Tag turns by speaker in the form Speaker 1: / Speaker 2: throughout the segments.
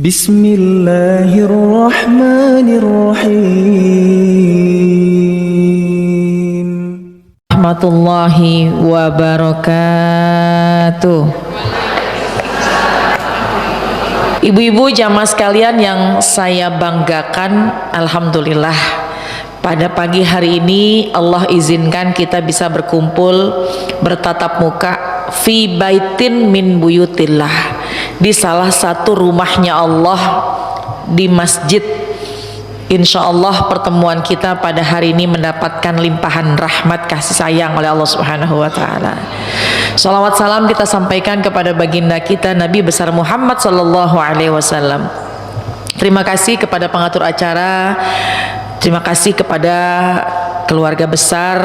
Speaker 1: Bismillahirrahmanirrahim.
Speaker 2: Warahmatullahi wabarakatuh. Ibu-ibu jamaah sekalian yang saya banggakan, alhamdulillah pada pagi hari ini Allah izinkan kita bisa berkumpul bertatap muka fi baitin min buyutillah, di salah satu rumahnya Allah, di masjid. Insya Allah pertemuan kita pada hari ini mendapatkan limpahan rahmat kasih sayang oleh Allah Subhanahu wa Ta'ala. Salawat salam kita sampaikan kepada baginda kita Nabi besar Muhammad Sallallahu Alaihi Wasallam. Terima kasih kepada pengatur acara, terima kasih kepada keluarga besar,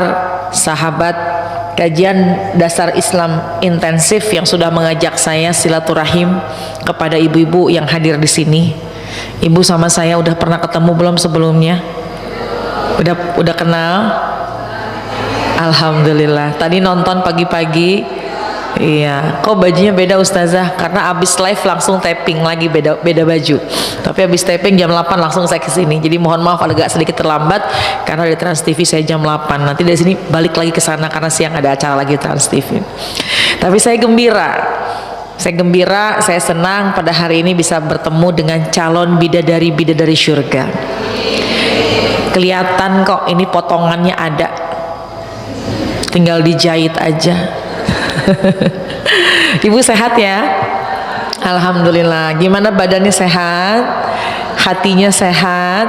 Speaker 2: sahabat kajian dasar Islam intensif yang sudah mengajak saya silaturahim, kepada ibu-ibu yang hadir di sini. Ibu sama saya udah pernah ketemu belum sebelumnya? Udah kenal? Alhamdulillah. Tadi nonton pagi-pagi. Iya. Kok bajunya beda Ustazah? Karena abis live langsung tapping lagi, beda baju. Tapi abis tapping jam 8 langsung saya kesini. Jadi mohon maaf agak sedikit terlambat karena di Trans TV saya jam 8. Nanti dari sini balik lagi ke sana karena siang ada acara lagi Trans TV. Tapi saya gembira. Saya senang pada hari ini bisa bertemu dengan calon bidadari syurga. Kelihatan kok ini potongannya ada, tinggal dijahit aja. Ibu sehat ya? Alhamdulillah. Gimana badannya sehat? Hatinya sehat?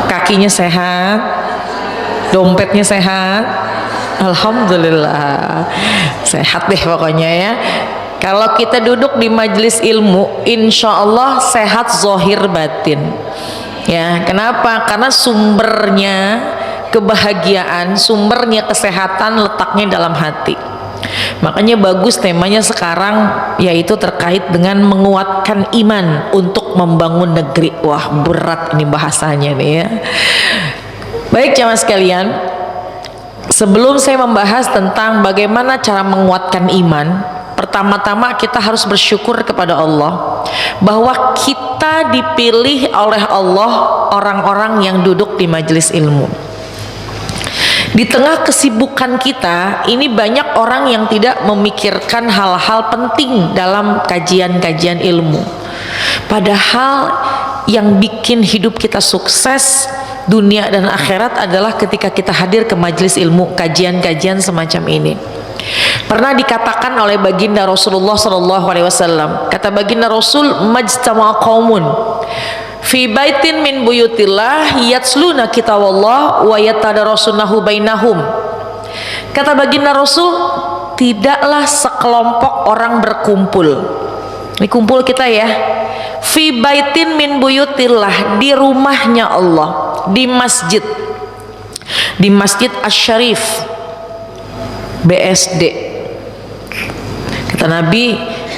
Speaker 2: Kakinya sehat? Dompetnya sehat? Alhamdulillah. Sehat deh pokoknya ya. Kalau kita duduk di majelis ilmu, insya Allah sehat zohir batin. Ya, kenapa? Karena sumbernya kebahagiaan, sumbernya kesehatan letaknya dalam hati. Makanya bagus temanya sekarang, yaitu terkait dengan menguatkan iman untuk membangun negeri. Wah, berat ini bahasanya nih ya. Baik jamaah sekalian, sebelum saya membahas tentang bagaimana cara menguatkan iman, pertama-tama kita harus bersyukur kepada Allah bahwa kita dipilih oleh Allah orang-orang yang duduk di majelis ilmu. Di tengah kesibukan kita ini, banyak orang yang tidak memikirkan hal-hal penting dalam kajian-kajian ilmu. Padahal yang bikin hidup kita sukses dunia dan akhirat adalah ketika kita hadir ke majelis ilmu, kajian-kajian semacam ini. Pernah dikatakan oleh baginda Rasulullah SAW, kata baginda Rasul, majtama qaumun fi baitin min buyutillah yatsluna kitaballah wa yatadarasunahu bainahum. Kata baginda Rasul, tidaklah sekelompok orang berkumpul. Ini kumpul kita ya. Fi baitin min buyutillah, di rumahnya Allah, di masjid Asy-Syarif BSD. Kata Nabi,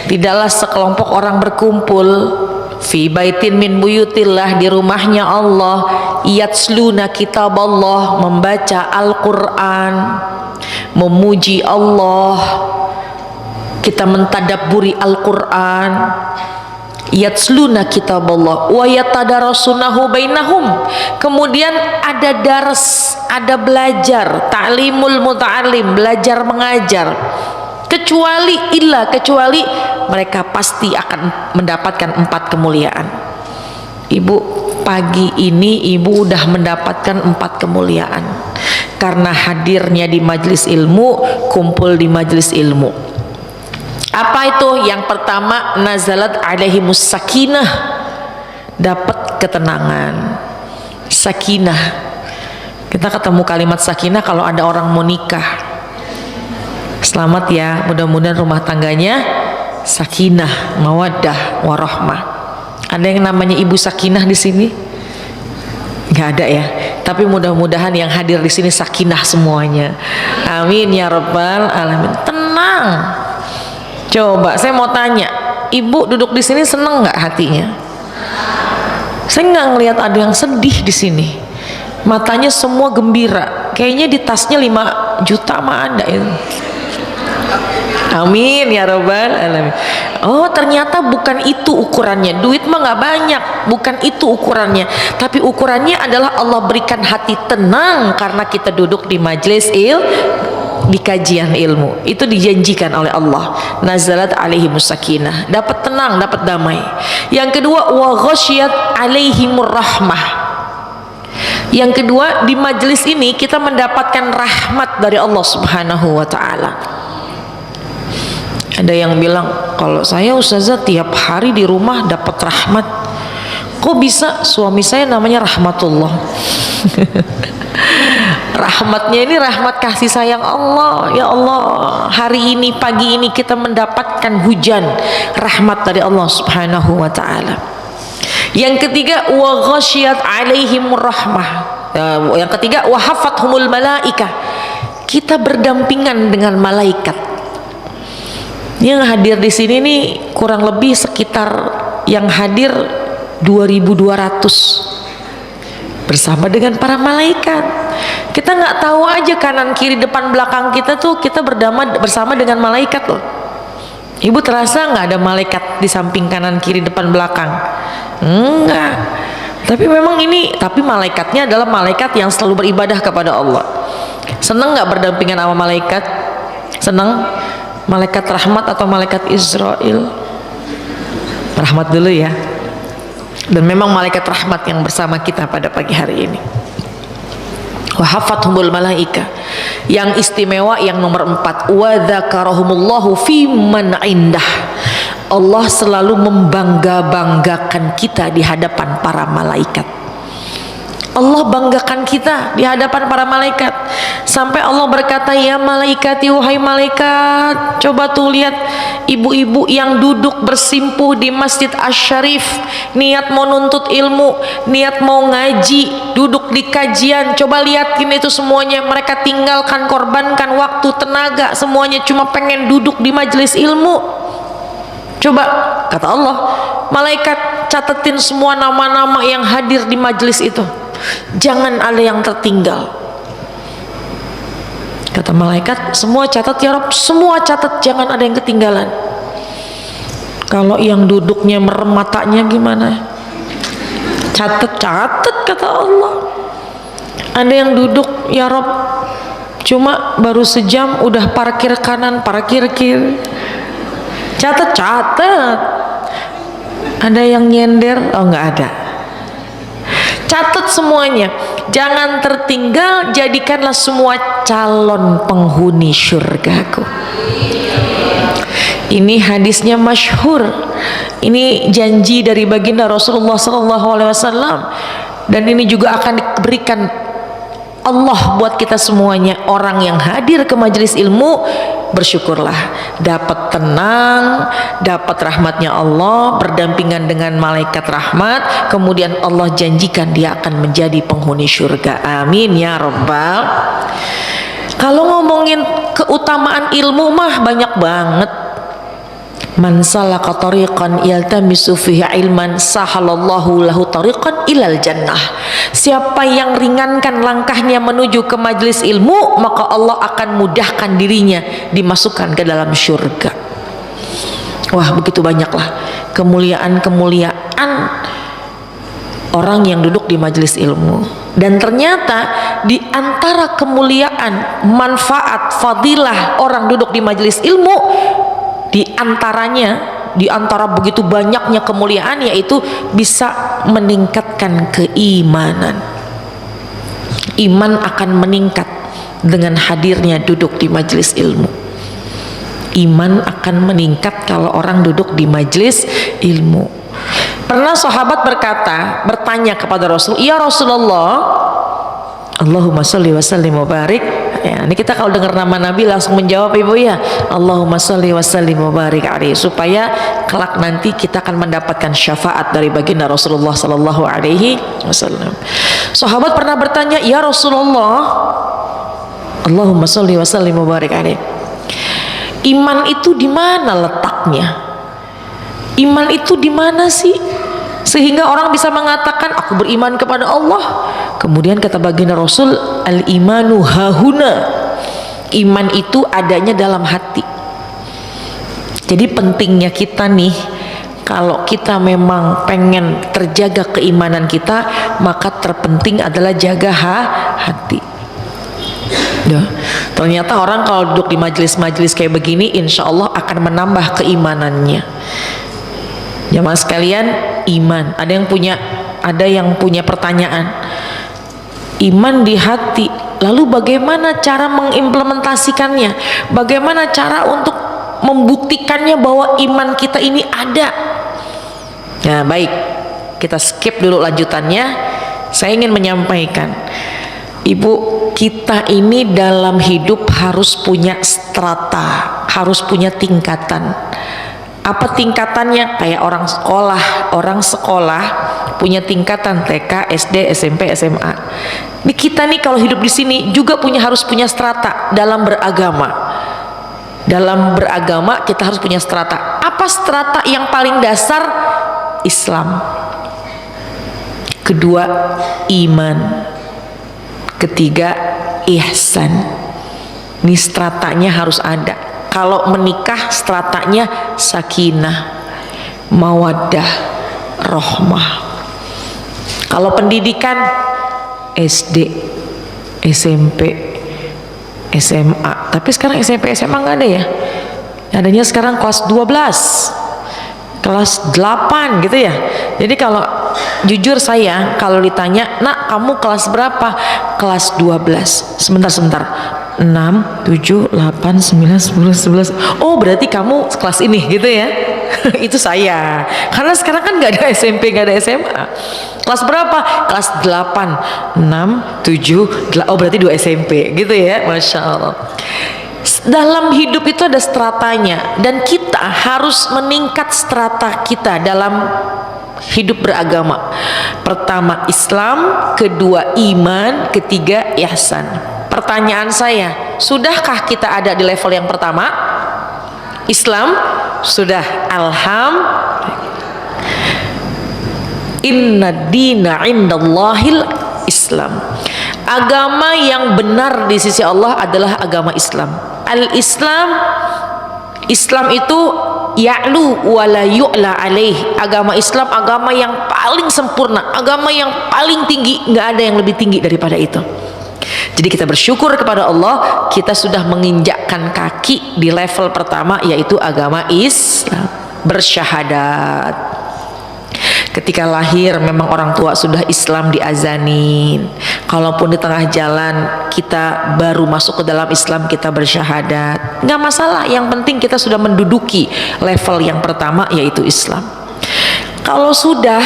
Speaker 2: tidaklah sekelompok orang berkumpul fi baitin min buyutillah, di rumahnya Allah, yatsluna kitaballah, membaca Al-Quran, memuji Allah, kita mentadabburi Al-Quran, yatsluna kitaballah wa yatadarasunahu bainahum, kemudian ada dars, ada belajar, ta'limul muta'allim, belajar mengajar, kecuali mereka pasti akan mendapatkan 4 kemuliaan. Ibu, pagi ini ibu udah mendapatkan 4 kemuliaan karena hadirnya di majelis ilmu, kumpul di majelis ilmu. Apa itu? Yang pertama, nazalat alaihimus sakinah, dapat ketenangan. Sakinah, kita ketemu kalimat sakinah kalau ada orang mau nikah. Selamat ya, mudah-mudahan rumah tangganya sakinah, mawaddah, warahmah. Ada yang namanya ibu sakinah di sini? Nggak ada ya. Tapi mudah-mudahan yang hadir di sini sakinah semuanya. Amin ya rabbal alamin. Tenang. Coba saya mau tanya, ibu duduk di sini seneng nggak hatinya? Saya nggak ngelihat ada yang sedih di sini. Matanya semua gembira. Kayaknya di tasnya 5 juta mah ada itu. Amin ya rabbal alamin. Oh ternyata bukan itu ukurannya. Duit mah nggak banyak, bukan itu ukurannya. Tapi ukurannya adalah Allah berikan hati tenang karena kita duduk di majelis di kajian ilmu. Itu dijanjikan oleh Allah. Nazalat alaihimus sakinah, dapat tenang, dapat damai. Yang kedua, wa ghasyiyat alaihimur rahmah. Yang kedua, di majelis ini kita mendapatkan rahmat dari Allah Subhanahu wa taala. Ada yang bilang, kalau saya ustazah tiap hari di rumah dapat rahmat. Kok bisa? Suami saya namanya Rahmatullah. Rahmatnya ini rahmat kasih sayang Allah. Ya Allah, hari ini, pagi ini kita mendapatkan hujan rahmat dari Allah Subhanahu wa taala. Yang ketiga, wa ghasyiyat alaihimur rahmah. Yang ketiga, wa hafathumul malaikah. Kita berdampingan dengan malaikat. Yang hadir di sini nih kurang lebih sekitar yang hadir 2200 bersama dengan para malaikat. Kita nggak tahu aja kanan kiri depan belakang kita tuh kita bersama dengan malaikat loh. Ibu terasa nggak ada malaikat di samping kanan kiri depan belakang? Enggak. Tapi memang tapi malaikatnya adalah malaikat yang selalu beribadah kepada Allah. Senang nggak berdampingan sama malaikat? Senang? Malaikat rahmat atau malaikat Israel? Rahmat dulu ya. Dan memang malaikat rahmat yang bersama kita pada pagi hari ini. Wa hafathumul malaika. Yang istimewa yang nomor 4, wa dzakarahumullahu fi man indah. Allah selalu membangga-banggakan kita di hadapan para malaikat. Allah banggakan kita di hadapan para malaikat. Sampai Allah berkata, ya malaikati, wahai malaikat, coba tuh lihat ibu-ibu yang duduk bersimpuh di Masjid Asy-Syarif, niat mau nuntut ilmu, niat mau ngaji, duduk di kajian. Coba lihatin itu semuanya, mereka tinggalkan, korbankan waktu, tenaga, semuanya cuma pengen duduk di majelis ilmu. Coba, kata Allah, malaikat catetin semua nama-nama yang hadir di majelis itu, jangan ada yang tertinggal. Kata malaikat, semua catat ya Rabb, semua catat, jangan ada yang ketinggalan. Kalau yang duduknya merem matanya gimana? Catat kata Allah. Ada yang duduk ya Rabb, cuma baru sejam udah parkir kanan, parkir kiri. Catat. Ada yang nyender? Oh nggak ada. Catat semuanya, jangan tertinggal. Jadikanlah semua calon penghuni syurgaku. Ini hadisnya masyhur. Ini janji dari baginda Rasulullah SAW. Dan ini juga akan diberikan Allah buat kita semuanya. Orang yang hadir ke majelis ilmu, bersyukurlah, dapat tenang, dapat rahmatnya Allah, berdampingan dengan malaikat rahmat, kemudian Allah janjikan dia akan menjadi penghuni syurga. Amin ya rabbal. Kalau ngomongin keutamaan ilmu mah banyak banget. Man salaka tariqan yaltamisu fihi ilman sahalallahu lahu tariqan ilal jannah. Siapa yang ringankan langkahnya menuju ke majelis ilmu, maka Allah akan mudahkan dirinya dimasukkan ke dalam syurga. Wah, begitu banyaklah kemuliaan-kemuliaan orang yang duduk di majelis ilmu. Dan ternyata di antara kemuliaan, manfaat, fadilah orang duduk di majelis ilmu, di antara begitu banyaknya kemuliaan, yaitu bisa meningkatkan keimanan. Iman akan meningkat dengan hadirnya duduk di majelis ilmu. Iman akan meningkat kalau orang duduk di majelis ilmu. Pernah sahabat bertanya kepada Rasul, ya Rasulullah, Allahumma sholli wa sallim wa barik. Ya, ini kita kalau dengar nama Nabi langsung menjawab ibu ya, Allahumma sholli wa sallim wa barik alaihi, supaya kelak nanti kita akan mendapatkan syafaat dari baginda Rasulullah sallallahu alaihi wasallam. Sahabat pernah bertanya, ya Rasulullah, Allahumma sholli wa sallim wa barik alaihi, iman itu di mana letaknya? Iman itu di mana sih? Sehingga orang bisa mengatakan aku beriman kepada Allah. Kemudian kata baginda Rasul, al-imanu hahuna. Iman itu adanya dalam hati. Jadi pentingnya kita nih, kalau kita memang pengen terjaga keimanan kita, maka terpenting adalah jaga hati. Ya, ternyata orang kalau duduk di majelis-majelis kayak begini, insya Allah akan menambah keimanannya. Jamaah sekalian, iman. Ada yang punya pertanyaan. Iman di hati. Lalu bagaimana cara mengimplementasikannya? Bagaimana cara untuk membuktikannya bahwa iman kita ini ada? Nah, baik. Kita skip dulu lanjutannya. Saya ingin menyampaikan, Ibu, kita ini dalam hidup harus punya strata, harus punya tingkatan. Apa tingkatannya? Kayak orang sekolah punya tingkatan TK, SD, SMP, SMA. Ini kita nih kalau hidup di sini juga harus punya strata dalam beragama. Dalam beragama kita harus punya strata. Apa strata yang paling dasar? Islam. Kedua, iman. Ketiga, ihsan. Ini stratanya harus ada. Kalau menikah stratanya sakinah, mawaddah, rahmah. Kalau pendidikan SD, SMP, SMA. Tapi sekarang SMP, SMA nggak ada ya. Adanya sekarang kelas 12, kelas 8 gitu ya. Jadi kalau jujur saya kalau ditanya, nak kamu kelas berapa? Kelas 12. Sebentar 6, 7, 8, 9, 10, 11. Oh berarti kamu kelas ini gitu ya. Itu saya. Karena sekarang kan gak ada SMP, gak ada SMA. Kelas berapa? Kelas 8, 6, 7, 8. Oh berarti 2 SMP gitu ya. Masya Allah. Dalam hidup itu ada stratanya, dan kita harus meningkat strata kita dalam hidup beragama. Pertama Islam, kedua iman, ketiga ihsan. Pertanyaan saya, sudahkah kita ada di level yang pertama? Islam sudah, alhamdulillah. Inna dina indallahil Islam. Agama yang benar di sisi Allah adalah agama Islam. Al-Islam, Islam itu ya'lu wa la yu'la alaih. Agama Islam agama yang paling sempurna, agama yang paling tinggi, nggak ada yang lebih tinggi daripada itu. Jadi kita bersyukur kepada Allah, kita sudah menginjakkan kaki di level pertama, yaitu agama Islam, bersyahadat. Ketika lahir memang orang tua sudah Islam diazanin. Kalaupun di tengah jalan kita baru masuk ke dalam Islam, kita bersyahadat, nggak masalah. Yang penting kita sudah menduduki level yang pertama, yaitu Islam. Kalau sudah,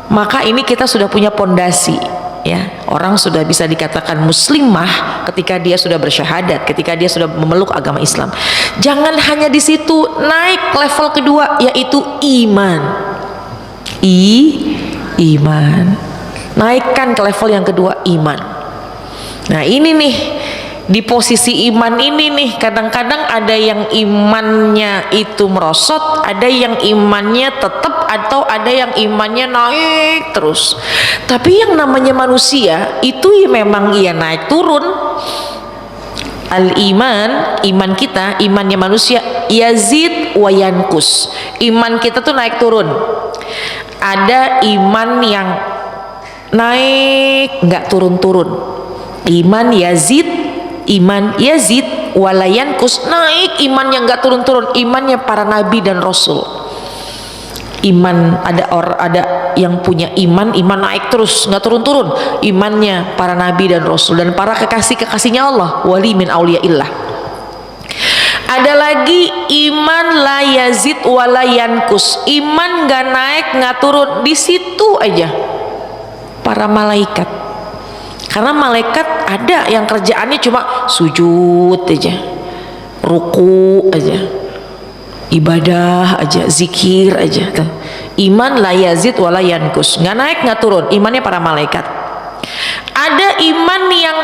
Speaker 2: maka ini kita sudah punya pondasi. Ya, orang sudah bisa dikatakan muslimah ketika dia sudah bersyahadat, ketika dia sudah memeluk agama Islam. Jangan hanya di situ, naik level kedua, yaitu iman. Iman. Naikkan ke level yang kedua, iman. Nah ini nih, di posisi iman ini nih, kadang-kadang ada yang imannya itu merosot, ada yang imannya tetap, atau ada yang imannya naik terus. Tapi yang namanya manusia itu ya memang ia naik turun. Al-iman, iman kita, imannya manusia yazid wa yankus. Iman kita tuh naik turun. Ada iman yang naik nggak turun-turun. Iman yazid wala yankus, naik imannya nggak turun-turun. Imannya para nabi dan rasul. Iman ada yang punya iman naik terus, nggak turun-turun. Imannya para nabi dan rasul dan para kekasih-kekasihnya Allah, wali min auliyaillah. Ada lagi iman la yazid wala yankus, iman nggak naik nggak turun, di situ aja para malaikat. Karena malaikat ada yang kerjaannya cuma sujud aja, ruku aja, ibadah aja, zikir aja. Iman la yazid wala yankus, nggak naik nggak turun, imannya para malaikat. Ada iman yang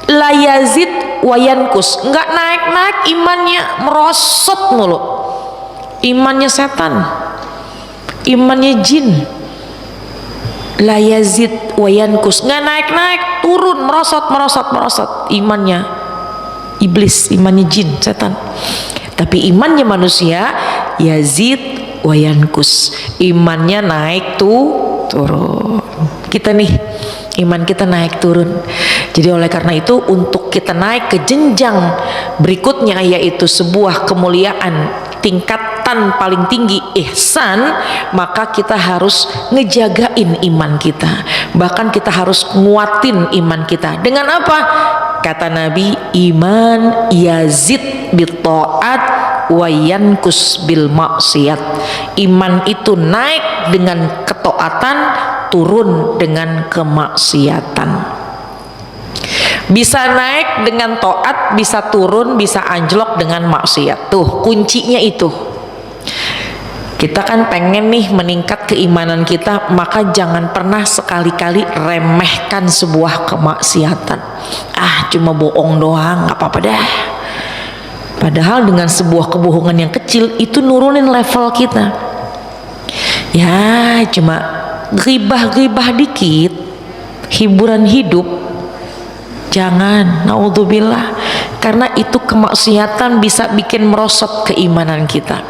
Speaker 2: la yazid wa yankus, nggak naik-naik, imannya merosot mulu. Imannya setan, imannya jin. La yazid wa yankus, nggak naik-naik, turun, merosot. Imannya iblis, imannya jin, setan. Tapi imannya manusia yazid wa yankus, imannya naik turun. Kita nih iman kita naik turun. Jadi oleh karena itu untuk kita naik ke jenjang berikutnya, yaitu sebuah kemuliaan tingkatan paling tinggi ihsan, maka kita harus ngejagain iman kita, bahkan kita harus nguatin iman kita. Dengan apa? Kata Nabi, iman yazid bil ta'at wa yankus bil maksiat. Iman itu naik dengan ketaatan, turun dengan kemaksiatan. Bisa naik dengan taat, bisa turun, bisa anjlok dengan maksiat. Tuh kuncinya itu. Kita kan pengen nih meningkat keimanan kita, maka jangan pernah sekali-kali remehkan sebuah kemaksiatan. Cuma bohong doang, gak apa-apa dah. Padahal dengan sebuah kebohongan yang kecil itu nurunin level kita. Ya cuma ghibah-ghibah dikit, hiburan hidup, jangan, naudzubillah, karena itu kemaksiatan bisa bikin merosot keimanan kita.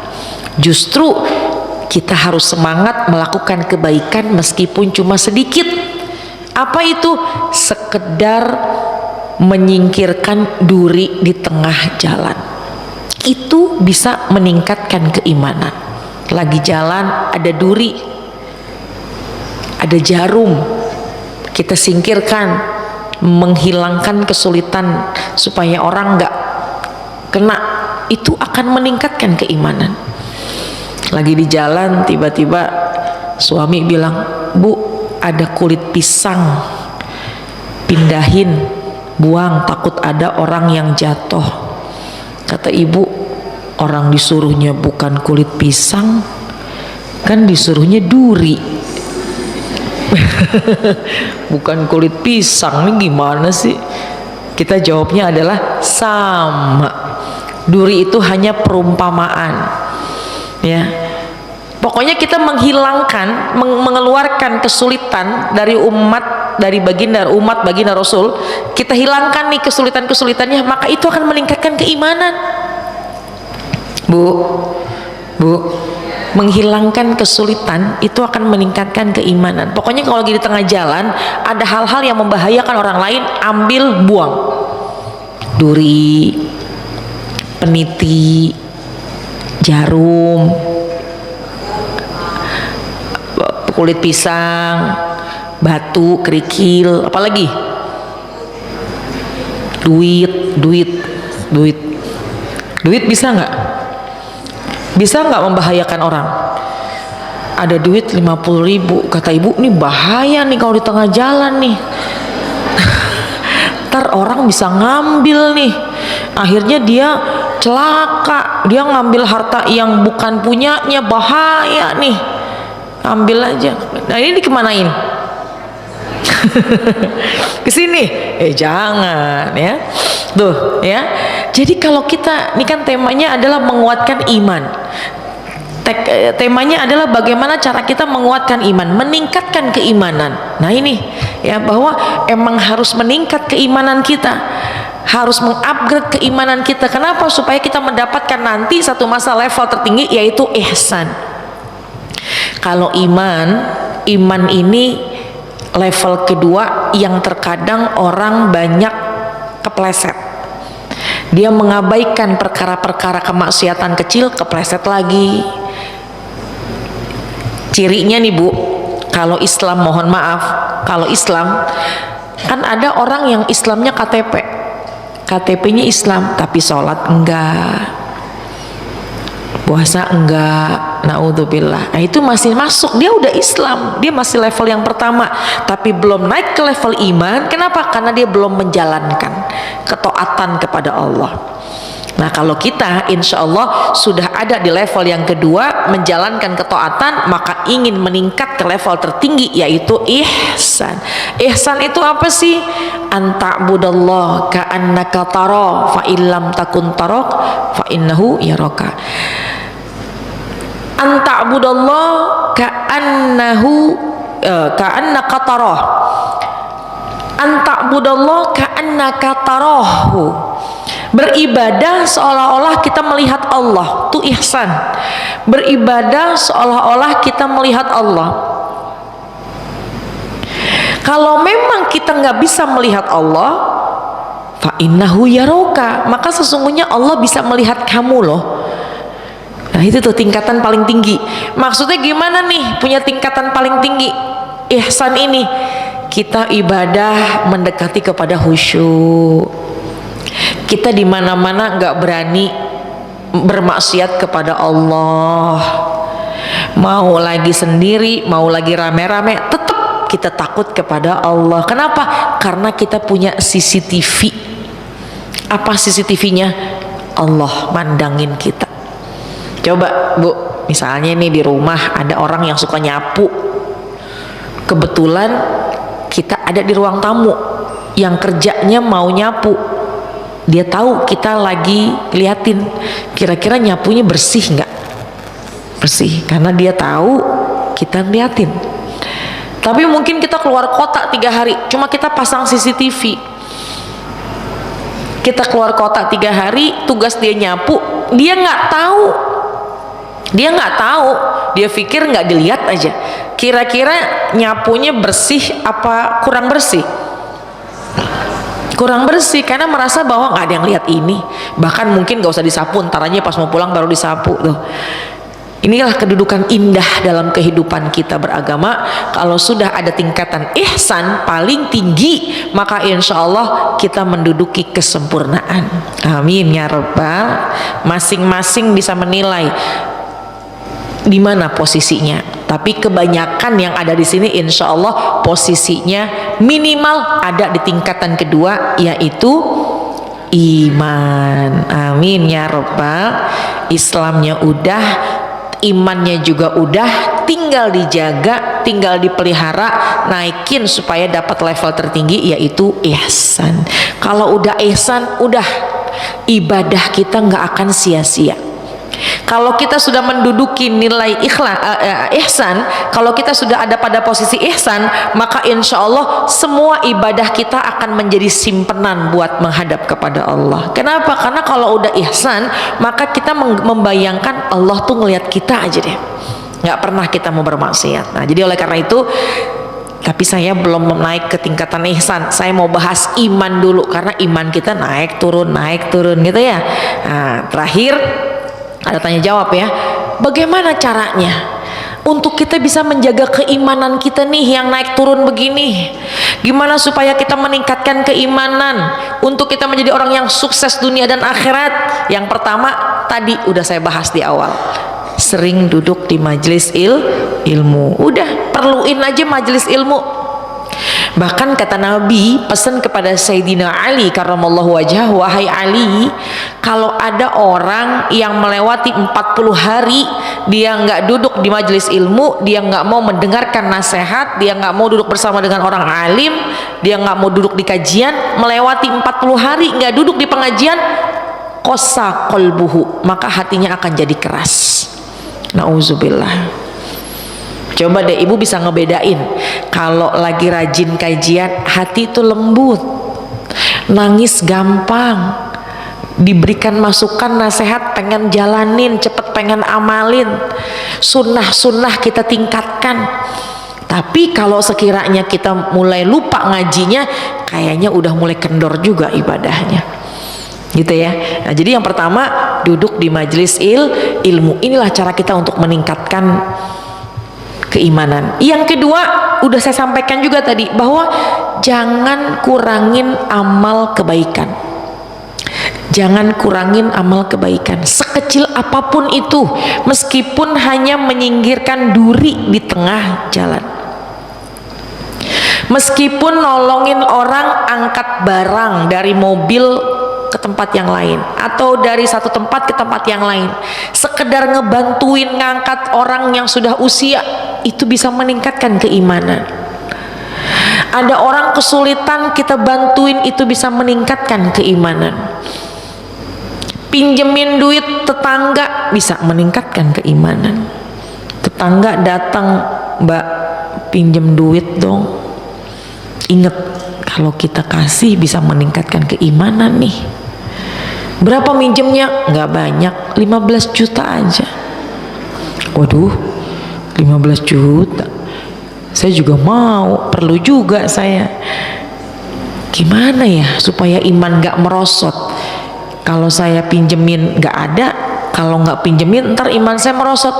Speaker 2: Justru kita harus semangat melakukan kebaikan meskipun cuma sedikit. Apa itu? Sekedar menyingkirkan duri di tengah jalan, itu bisa meningkatkan keimanan. Lagi jalan ada duri, ada jarum, kita singkirkan, menghilangkan kesulitan supaya orang nggak kena, itu akan meningkatkan keimanan. Lagi di jalan tiba-tiba suami bilang, "Bu, ada kulit pisang, pindahin, buang, takut ada orang yang jatuh." Kata ibu, orang disuruhnya bukan kulit pisang, kan disuruhnya duri. Bukan kulit pisang, ini gimana sih? Kita jawabnya adalah sama. Duri itu hanya perumpamaan, ya. Pokoknya kita menghilangkan, mengeluarkan kesulitan dari umat, dari baginda umat baginda Rasul. Kita hilangkan nih kesulitan-kesulitannya, maka itu akan meningkatkan keimanan. Bu, menghilangkan kesulitan itu akan meningkatkan keimanan. Pokoknya kalau lagi di tengah jalan ada hal-hal yang membahayakan orang lain, ambil, buang. Duri, peniti, jarum, kulit pisang, batu, kerikil, apalagi duit bisa nggak? Bisa nggak membahayakan orang? Ada duit 50.000, kata ibu, nih bahaya nih kalau di tengah jalan nih. Ntar orang bisa ngambil nih, akhirnya dia celaka, dia ngambil harta yang bukan punyanya, bahaya nih. Ambil aja. Nah ini dikemanain? Ke sini? Jangan ya. Tuh ya. Jadi kalau kita, ini kan temanya adalah menguatkan iman. Temanya adalah bagaimana cara kita menguatkan iman, meningkatkan keimanan. Nah ini ya, bahwa emang harus meningkat keimanan kita, harus mengupgrade keimanan kita. Kenapa? Supaya kita mendapatkan nanti satu masa level tertinggi, yaitu ihsan. Kalau iman ini level kedua yang terkadang orang banyak kepleset. Dia mengabaikan perkara-perkara kemaksiatan kecil, kepleset lagi. Cirinya nih Bu, kalau Islam, mohon maaf, kalau Islam kan ada orang yang Islamnya KTP-nya Islam tapi sholat enggak, puasa enggak, naudzubillah. Nah itu masih masuk, dia udah Islam, dia masih level yang pertama, tapi belum naik ke level iman. Kenapa? Karena dia belum menjalankan ketaatan kepada Allah. Nah kalau kita insya Allah sudah ada di level yang kedua, menjalankan ketaatan, maka ingin meningkat ke level tertinggi, yaitu ihsan. Ihsan itu apa sih? Anta'budallah ka'annaka tara fa illam takun tarak fa innahu yaraka. Anta'budallah ka'annaka tarah. Anta'budallah ka'annaka tarahu. Beribadah seolah-olah kita melihat Allah, itu ihsan. Beribadah seolah-olah kita melihat Allah. Kalau memang kita nggak bisa melihat Allah, fa innahu yarauka, maka sesungguhnya Allah bisa melihat kamu loh. Nah itu tuh tingkatan paling tinggi. Maksudnya gimana nih punya tingkatan paling tinggi? Ihsan ini kita ibadah mendekati kepada khusyuk. Kita di mana-mana nggak berani bermaksiat kepada Allah. Mau lagi sendiri, mau lagi rame-rame, tetap kita takut kepada Allah. Kenapa? Karena kita punya CCTV. Apa CCTV-nya? Allah mandangin kita. Coba Bu, misalnya nih di rumah ada orang yang suka nyapu. Kebetulan kita ada di ruang tamu yang kerjanya mau nyapu. Dia tahu kita lagi liatin kira-kira nyapunya bersih nggak? Bersih, karena dia tahu kita liatin. Tapi mungkin kita keluar kota 3 hari, cuma kita pasang CCTV. Kita keluar kota 3 hari, tugas dia nyapu, dia nggak tahu. Dia nggak tahu, dia pikir nggak dilihat aja. Kira-kira nyapunya bersih apa kurang bersih? Kurang bersih, karena merasa bahwa nggak ada yang lihat ini. Bahkan mungkin nggak usah disapu, ntar aja pas mau pulang baru disapu tuh. Inilah kedudukan indah dalam kehidupan kita beragama. Kalau sudah ada tingkatan ihsan paling tinggi, maka insya Allah kita menduduki kesempurnaan. Amin ya rabbal. Masing-masing bisa menilai di mana posisinya. Tapi kebanyakan yang ada di sini insya Allah posisinya minimal ada di tingkatan kedua, yaitu iman. Amin ya rabbal. Islamnya udah, imannya juga udah, tinggal dijaga, tinggal dipelihara, naikin supaya dapat level tertinggi, yaitu ihsan. Kalau udah ihsan, udah ibadah kita nggak akan sia-sia. Kalau kita sudah menduduki nilai ihsan, kalau kita sudah ada pada posisi ihsan, maka insya Allah semua ibadah kita akan menjadi simpenan buat menghadap kepada Allah. Kenapa? Karena kalau udah ihsan, maka kita membayangkan Allah tuh ngelihat kita aja deh, nggak pernah kita mau bermaksiat. Nah jadi oleh karena itu, tapi saya belum naik ke tingkatan ihsan. Saya mau bahas iman dulu, karena iman kita naik turun gitu ya. Nah, terakhir ada tanya jawab ya, bagaimana caranya untuk kita bisa menjaga keimanan kita nih yang naik turun begini? Gimana supaya kita meningkatkan keimanan untuk kita menjadi orang yang sukses dunia dan akhirat? Yang pertama tadi udah saya bahas di awal, sering duduk di majelis ilmu. Udah, perluin aja majelis ilmu. Bahkan kata Nabi pesan kepada Sayyidina Ali karramallahu wajhah, wahai Ali, kalau ada orang yang melewati 40 hari dia nggak duduk di majelis ilmu, dia nggak mau mendengarkan nasihat, dia nggak mau duduk bersama dengan orang alim, dia nggak mau duduk di kajian, melewati 40 hari nggak duduk di pengajian, qassa qalbuhu, maka hatinya akan jadi keras. Nauzubillah. Coba deh ibu bisa ngebedain kalau lagi rajin kajian hati itu lembut, nangis gampang, diberikan masukan nasihat pengen jalanin, cepet pengen amalin, sunnah kita tingkatkan. Tapi kalau sekiranya kita mulai lupa ngajinya, kayaknya udah mulai kendor juga ibadahnya, gitu ya. Nah jadi yang pertama duduk di majelis ilmu, inilah cara kita untuk meningkatkan keimanan. Yang kedua udah saya sampaikan juga tadi, bahwa jangan kurangin amal kebaikan. Jangan kurangin amal kebaikan sekecil apapun itu, meskipun hanya menyingkirkan duri di tengah jalan, meskipun nolongin orang angkat barang dari mobil ke tempat yang lain, atau dari satu tempat ke tempat yang lain, sekedar ngebantuin ngangkat orang yang sudah usia, itu bisa meningkatkan keimanan. Ada orang kesulitan, kita bantuin, itu bisa meningkatkan keimanan. Pinjemin duit tetangga bisa meningkatkan keimanan. Tetangga datang, mbak pinjem duit dong, inget kalau kita kasih bisa meningkatkan keimanan nih. Berapa minjemnya? Nggak banyak, 15 juta aja. Waduh, 15 juta. Saya juga mau, perlu juga saya. Gimana ya supaya iman nggak merosot? Kalau saya pinjemin nggak ada, kalau nggak pinjemin ntar iman saya merosot.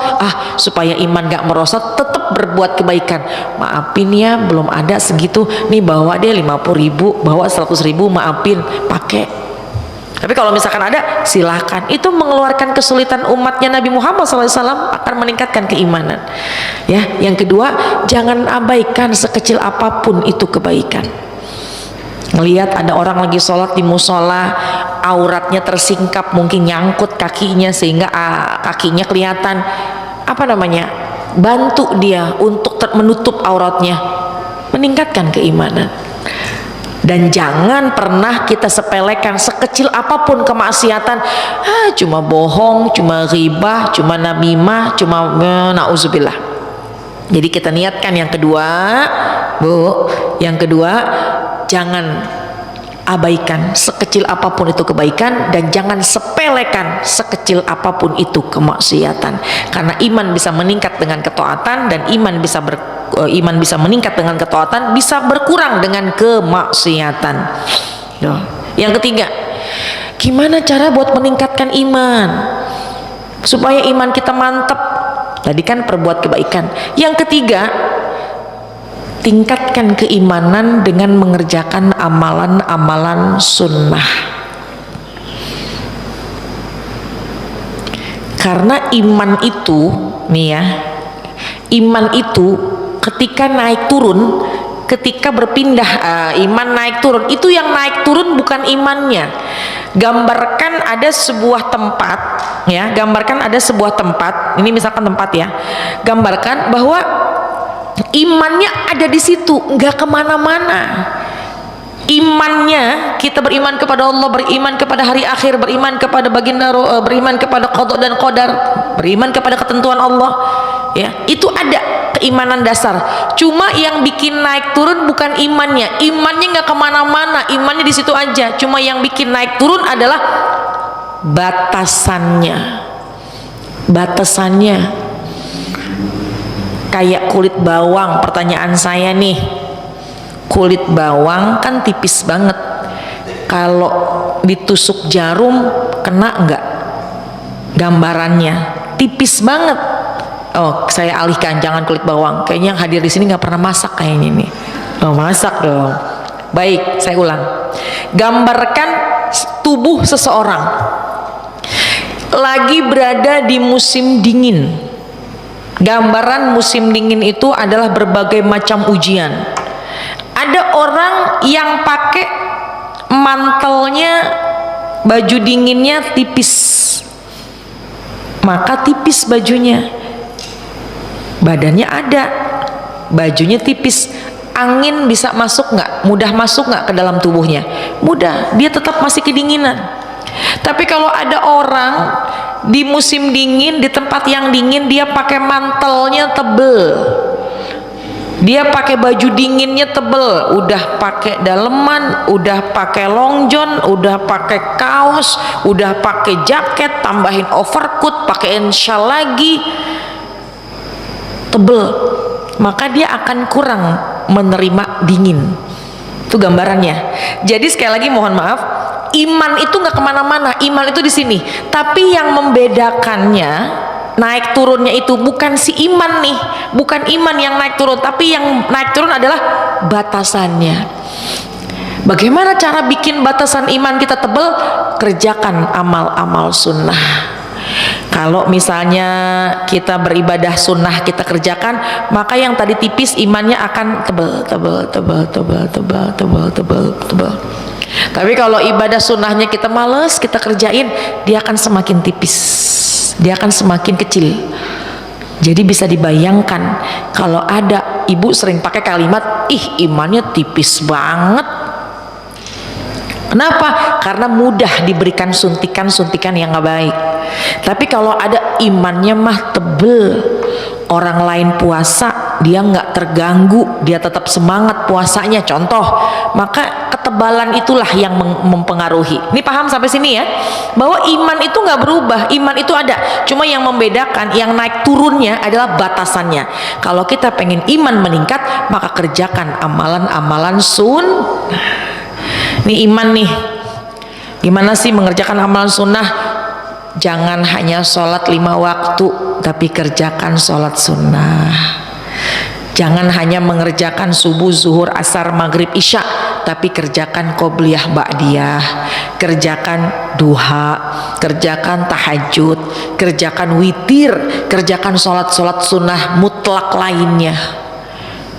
Speaker 2: Supaya iman nggak merosot, tetap berbuat kebaikan. Maafin ya, belum ada segitu. Nih bawa deh 50.000, bawa 100.000, maafin, pakai. Tapi kalau misalkan ada, silahkan. Itu mengeluarkan kesulitan umatnya Nabi Muhammad SAW, akan meningkatkan keimanan. Ya, yang kedua, jangan abaikan sekecil apapun itu kebaikan. Ngelihat ada orang lagi sholat di musola, auratnya tersingkap, mungkin nyangkut kakinya sehingga kakinya kelihatan. Bantu dia untuk menutup auratnya, meningkatkan keimanan. Dan jangan pernah kita sepelekan sekecil apapun kemaksiatan. Cuma bohong, cuma ghibah, cuma namimah, cuma na'udzubillah. Jadi kita niatkan yang kedua, Bu, yang kedua, jangan abaikan sekecil apapun itu kebaikan, dan jangan sepelekan sekecil apapun itu kemaksiatan. Karena iman bisa meningkat dengan ketaatan, dan iman bisa meningkat dengan ketaatan, bisa berkurang dengan kemaksiatan. Yang ketiga, gimana cara buat meningkatkan iman supaya iman kita mantap? Tadi kan perbuat kebaikan. Yang ketiga, tingkatkan keimanan dengan mengerjakan amalan-amalan sunnah. Karena iman itu, nih ya, iman itu ketika naik turun, ketika berpindah, iman naik turun, itu yang naik turun bukan imannya. Gambarkan ada sebuah tempat, ya, gambarkan ada sebuah tempat, ini misalkan tempat ya, gambarkan bahwa imannya ada di situ, nggak kemana-mana. Imannya, kita beriman kepada Allah, beriman kepada hari akhir, beriman kepada baginda, beriman kepada qada dan qadar, beriman kepada ketentuan Allah, ya, itu ada keimanan dasar. Cuma yang bikin naik turun bukan imannya. Imannya nggak kemana-mana, imannya di situ aja. Cuma yang bikin naik turun adalah batasannya. Kayak kulit bawang. Pertanyaan saya nih, kulit bawang kan tipis banget, kalau ditusuk jarum kena nggak? Gambarannya tipis banget. Saya alihkan, jangan kulit bawang. Kayaknya yang hadir di sini nggak pernah masak kayaknya nih. Masak dong. Baik, saya ulang. Gambarkan tubuh seseorang lagi berada di musim dingin. Gambaran musim dingin itu adalah berbagai macam ujian. Ada orang yang pakai mantelnya, baju dinginnya tipis, maka tipis bajunya. Badannya ada, bajunya tipis, angin bisa masuk nggak? Mudah masuk nggak ke dalam tubuhnya? Mudah, dia tetap masih kedinginan. Tapi kalau ada orang di musim dingin, di tempat yang dingin, dia pakai mantelnya tebel, dia pakai baju dinginnya tebel, udah pakai daleman, udah pakai long john, udah pakai kaos, udah pakai jaket, tambahin overcoat, pakai shawl lagi, tebel, maka dia akan kurang menerima dingin. Itu gambarannya. Jadi sekali lagi mohon maaf, iman itu nggak kemana-mana, iman itu di sini. Tapi yang membedakannya, naik turunnya itu bukan si iman nih, bukan iman yang naik turun, tapi yang naik turun adalah batasannya. Bagaimana cara bikin batasan iman kita tebel? Kerjakan amal-amal sunnah. Kalau misalnya kita beribadah sunnah kita kerjakan, maka yang tadi tipis imannya akan tebel. Tapi kalau ibadah sunnahnya kita males kita kerjain, dia akan semakin tipis, dia akan semakin kecil. Jadi bisa dibayangkan kalau ada ibu sering pakai kalimat, imannya tipis banget. Kenapa? Karena mudah diberikan suntikan-suntikan yang gak baik. Tapi kalau ada imannya mah tebel, orang lain puasa dia nggak terganggu, dia tetap semangat puasanya contoh, maka ketebalan itulah yang mempengaruhi. Ini paham sampai sini ya, bahwa iman itu nggak berubah, iman itu ada, cuma yang membedakan, yang naik turunnya adalah batasannya. Kalau kita pengen iman meningkat, maka kerjakan amalan-amalan Ini iman nih, gimana sih mengerjakan amalan sunnah? Jangan hanya sholat 5 waktu, tapi kerjakan sholat sunnah. Jangan hanya mengerjakan subuh, zuhur, asar, maghrib, isya, tapi kerjakan qobliyah, ba'diyah, kerjakan duha, kerjakan tahajud, kerjakan witir, kerjakan sholat-sholat sunnah mutlak lainnya.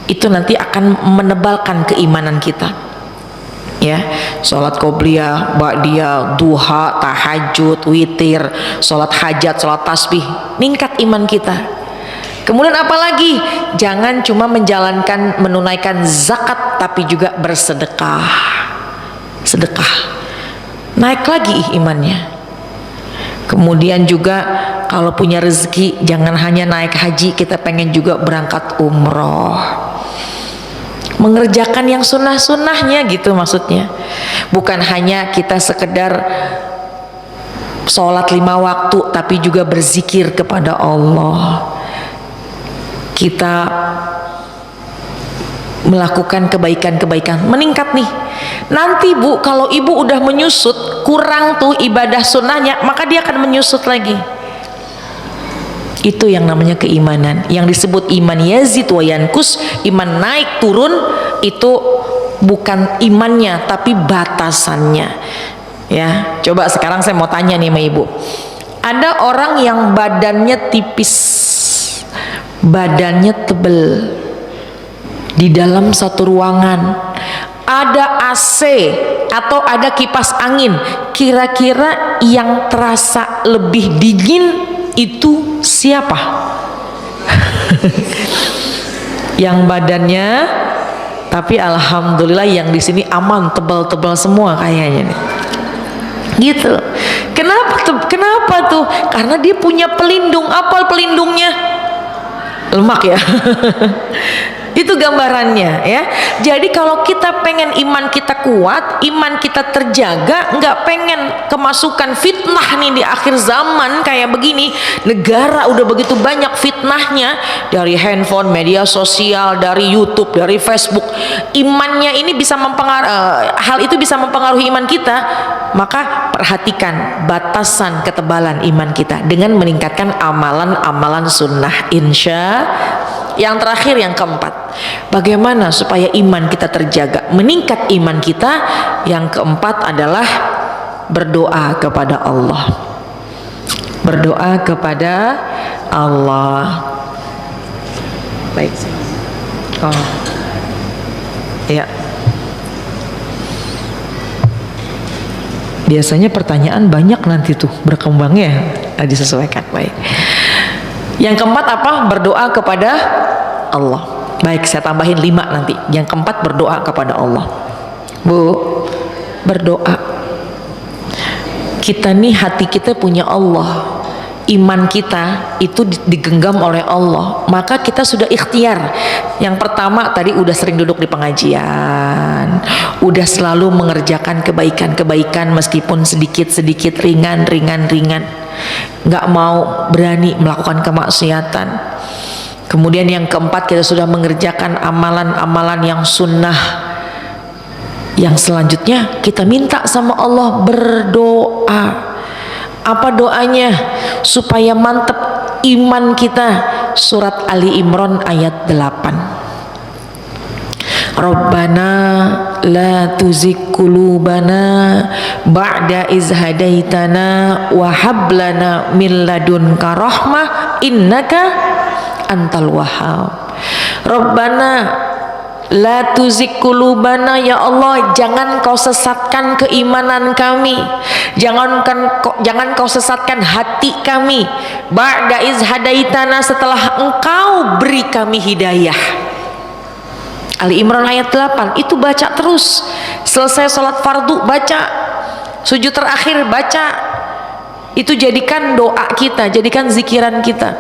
Speaker 2: Itu nanti akan menebalkan keimanan kita. Ya, sholat qobliyah, ba'diyah, duha, tahajud, witir, sholat hajat, sholat tasbih, ningkat iman kita. Kemudian apalagi, jangan cuma menunaikan zakat, tapi juga bersedekah. Sedekah, naik lagi imannya. Kemudian juga kalau punya rezeki, jangan hanya naik haji, kita pengen juga berangkat umroh, mengerjakan yang sunnah-sunnahnya gitu maksudnya. Bukan hanya kita sekedar sholat 5 waktu, tapi juga berzikir kepada Allah. Kita melakukan kebaikan-kebaikan, meningkat nih. Nanti Bu, kalau ibu udah menyusut, kurang tuh ibadah sunnahnya, maka dia akan menyusut lagi. Itu yang namanya keimanan, yang disebut iman yazid wa yankus. Iman naik turun itu bukan imannya, tapi batasannya. Ya, coba sekarang saya mau tanya nih sama ibu, ada orang yang badannya tipis, badannya tebel, di dalam satu ruangan ada AC atau ada kipas angin, kira-kira yang terasa lebih dingin itu siapa? Yang badannya, tapi alhamdulillah yang di sini aman, tebal-tebal semua kayaknya nih. Gitu. Kenapa tuh? Karena dia punya pelindung. Apa pelindungnya? Lemak ya. Itu gambarannya ya. Jadi kalau kita pengen iman kita kuat, iman kita terjaga, nggak pengen kemasukan fitnah nih di akhir zaman kayak begini. Negara udah begitu banyak fitnahnya, dari handphone, media sosial, dari YouTube, dari Facebook. Imannya ini bisa hal itu bisa mempengaruhi iman kita. Maka perhatikan batasan ketebalan iman kita dengan meningkatkan amalan-amalan sunnah, insya. Yang terakhir, yang keempat, bagaimana supaya iman kita terjaga, meningkat iman kita? Yang keempat adalah berdoa kepada Allah. Berdoa kepada Allah. Baik. Oh, ya. Biasanya pertanyaan banyak nanti tuh berkembangnya, disesuaikan. Baik. Yang keempat apa? Berdoa kepada Allah. Baik, saya tambahin 5 nanti. Yang keempat, berdoa kepada Allah. Bu, berdoa. Kita nih, hati kita punya Allah, iman kita itu digenggam oleh Allah, maka kita sudah ikhtiar. Yang pertama tadi udah sering duduk di pengajian, udah selalu mengerjakan kebaikan-kebaikan meskipun sedikit-sedikit, ringan, nggak mau berani melakukan kemaksiatan. Kemudian yang keempat, kita sudah mengerjakan amalan-amalan yang sunnah. Yang selanjutnya kita minta sama Allah, berdoa. Apa doanya? Supaya mantep iman kita. Surat Ali Imran ayat 8. Rabbana la tuzigh qulubana ba'da iz hadaitana wa hab lana min ladunka rahmah innaka antal wahhab. Rabbana la tuzigh qulubana, ya Allah, jangan kau sesatkan keimanan kami, jangan kau sesatkan hati kami, ba'da iz hadaitana, setelah engkau beri kami hidayah. Ali Imran ayat 8 itu baca terus. Selesai sholat fardu baca, sujud terakhir baca. Itu jadikan doa kita, jadikan zikiran kita.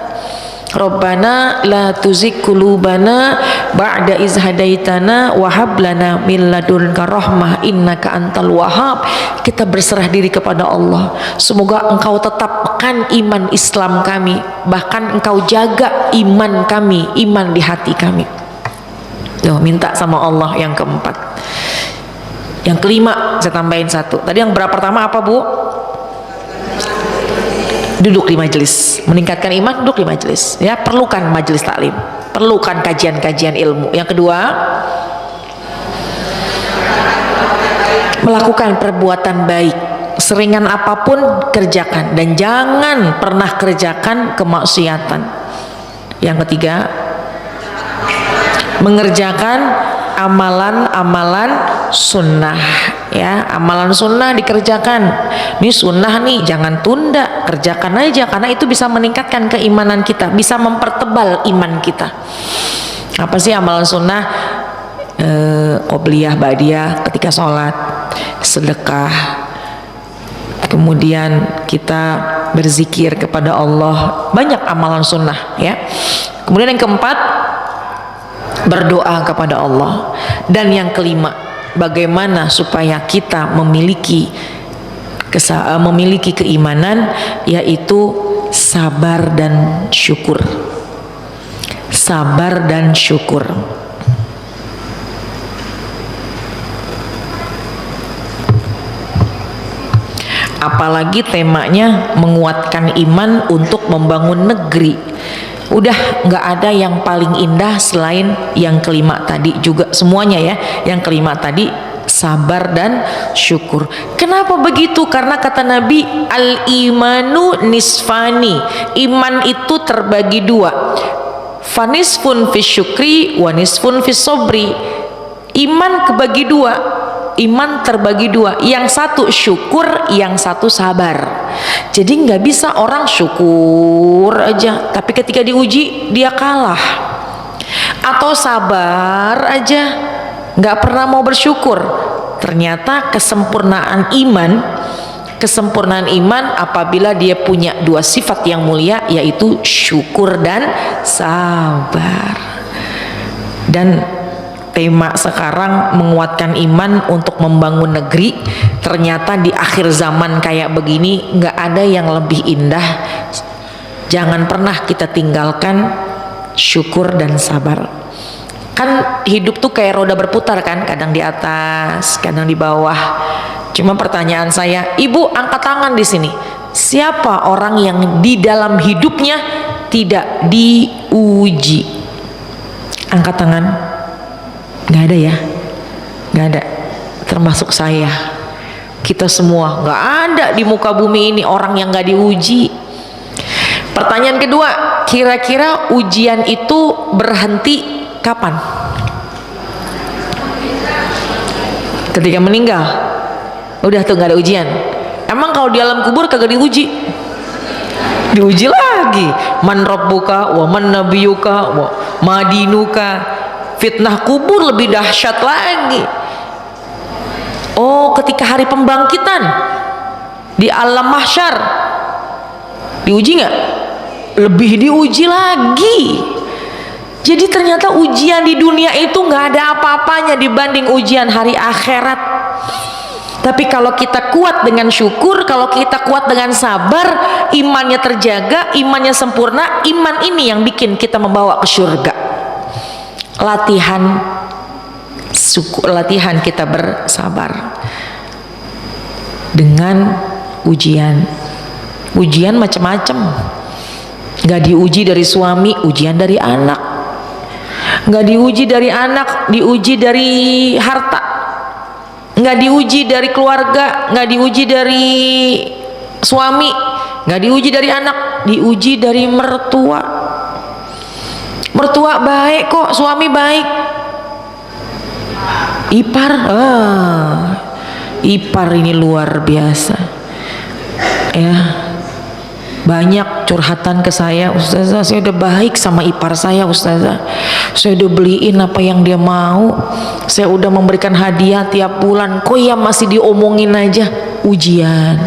Speaker 2: Rabbana la tuzigh qulubana ba'da iz hadaitana wa hab lana min ladunka rahmah innaka antal wahhab. Kita berserah diri kepada Allah, semoga Engkau tetapkan iman Islam kami, bahkan Engkau jaga iman kami, iman di hati kami. Tuh, minta sama Allah yang keempat. Yang kelima saya tambahin satu. Tadi yang berapa pertama apa, Bu? Duduk di majelis, meningkatkan iman, duduk di majelis, ya, perlukan majelis taklim, perlukan kajian-kajian ilmu. Yang kedua, melakukan perbuatan baik, seringan apapun kerjakan, dan jangan pernah kerjakan kemaksiatan. Yang ketiga, mengerjakan amalan-amalan sunnah, ya, amalan sunnah dikerjakan. Ini sunnah nih, jangan tunda, kerjakan aja, karena itu bisa meningkatkan keimanan kita, bisa mempertebal iman kita. Apa sih amalan sunnah? Qobliyah, ba'diyah ketika sholat, sedekah, kemudian kita berzikir kepada Allah, banyak amalan sunnah, ya. Kemudian yang keempat, berdoa kepada Allah. Dan yang kelima, bagaimana supaya kita memiliki keimanan, yaitu sabar dan syukur. Sabar dan syukur. Apalagi temanya menguatkan iman untuk membangun negeri. Udah nggak ada yang paling indah selain yang kelima tadi juga, semuanya ya. Yang kelima tadi, sabar dan syukur. Kenapa begitu? Karena kata Nabi, al-imanu nisfani, iman itu terbagi dua, fanisfun fi syukri wa nisfun fi sobri. Iman kebagi dua, iman terbagi dua, yang satu syukur, yang satu sabar. Jadi nggak bisa orang syukur aja tapi ketika diuji dia kalah, atau sabar aja nggak pernah mau bersyukur. Ternyata kesempurnaan iman apabila dia punya dua sifat yang mulia, yaitu syukur dan sabar. Dan tema sekarang menguatkan iman untuk membangun negeri. Ternyata di akhir zaman kayak begini nggak ada yang lebih indah. Jangan pernah kita tinggalkan syukur dan sabar. Kan hidup tuh kayak roda berputar kan, kadang di atas, kadang di bawah. Cuma pertanyaan saya, Ibu angkat tangan di sini. Siapa orang yang di dalam hidupnya tidak diuji? Angkat tangan. Nggak ada ya, nggak ada, termasuk saya. Kita semua nggak ada di muka bumi ini orang yang nggak diuji. Pertanyaan kedua, kira-kira ujian itu berhenti kapan? Ketika meninggal, udah tuh nggak ada ujian. Emang kalau di alam kubur kagak diuji? Diuji lagi. Man rabbuka wa man nabiyuka wa madinuka. Fitnah kubur lebih dahsyat lagi. Oh, ketika hari pembangkitan di alam mahsyar diuji nggak? Lebih diuji lagi. Jadi ternyata ujian di dunia itu nggak ada apa-apanya dibanding ujian hari akhirat. Tapi kalau kita kuat dengan syukur, kalau kita kuat dengan sabar, imannya terjaga, imannya sempurna, iman ini yang bikin kita membawa ke surga. Latihan kita bersabar dengan ujian macam-macam. Gak diuji dari suami, ujian dari anak. Gak diuji dari anak, diuji dari harta. Gak diuji dari keluarga, gak diuji dari suami, gak diuji dari anak, diuji dari mertua. Mertua baik kok, suami baik. Ipar ini luar biasa. Ya, banyak curhatan ke saya, Ustazah, saya udah baik sama ipar saya, Ustazah. Saya udah beliin apa yang dia mau. Saya udah memberikan hadiah tiap bulan. Kok ya masih diomongin aja? Ujian,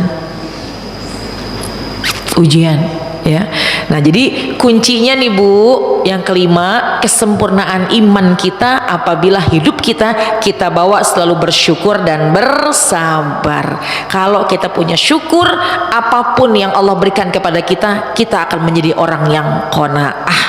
Speaker 2: ya. Nah, jadi kuncinya nih Bu, yang kelima, kesempurnaan iman kita apabila hidup kita bawa selalu bersyukur dan bersabar. Kalau kita punya syukur, apapun yang Allah berikan kepada kita akan menjadi orang yang qanaah,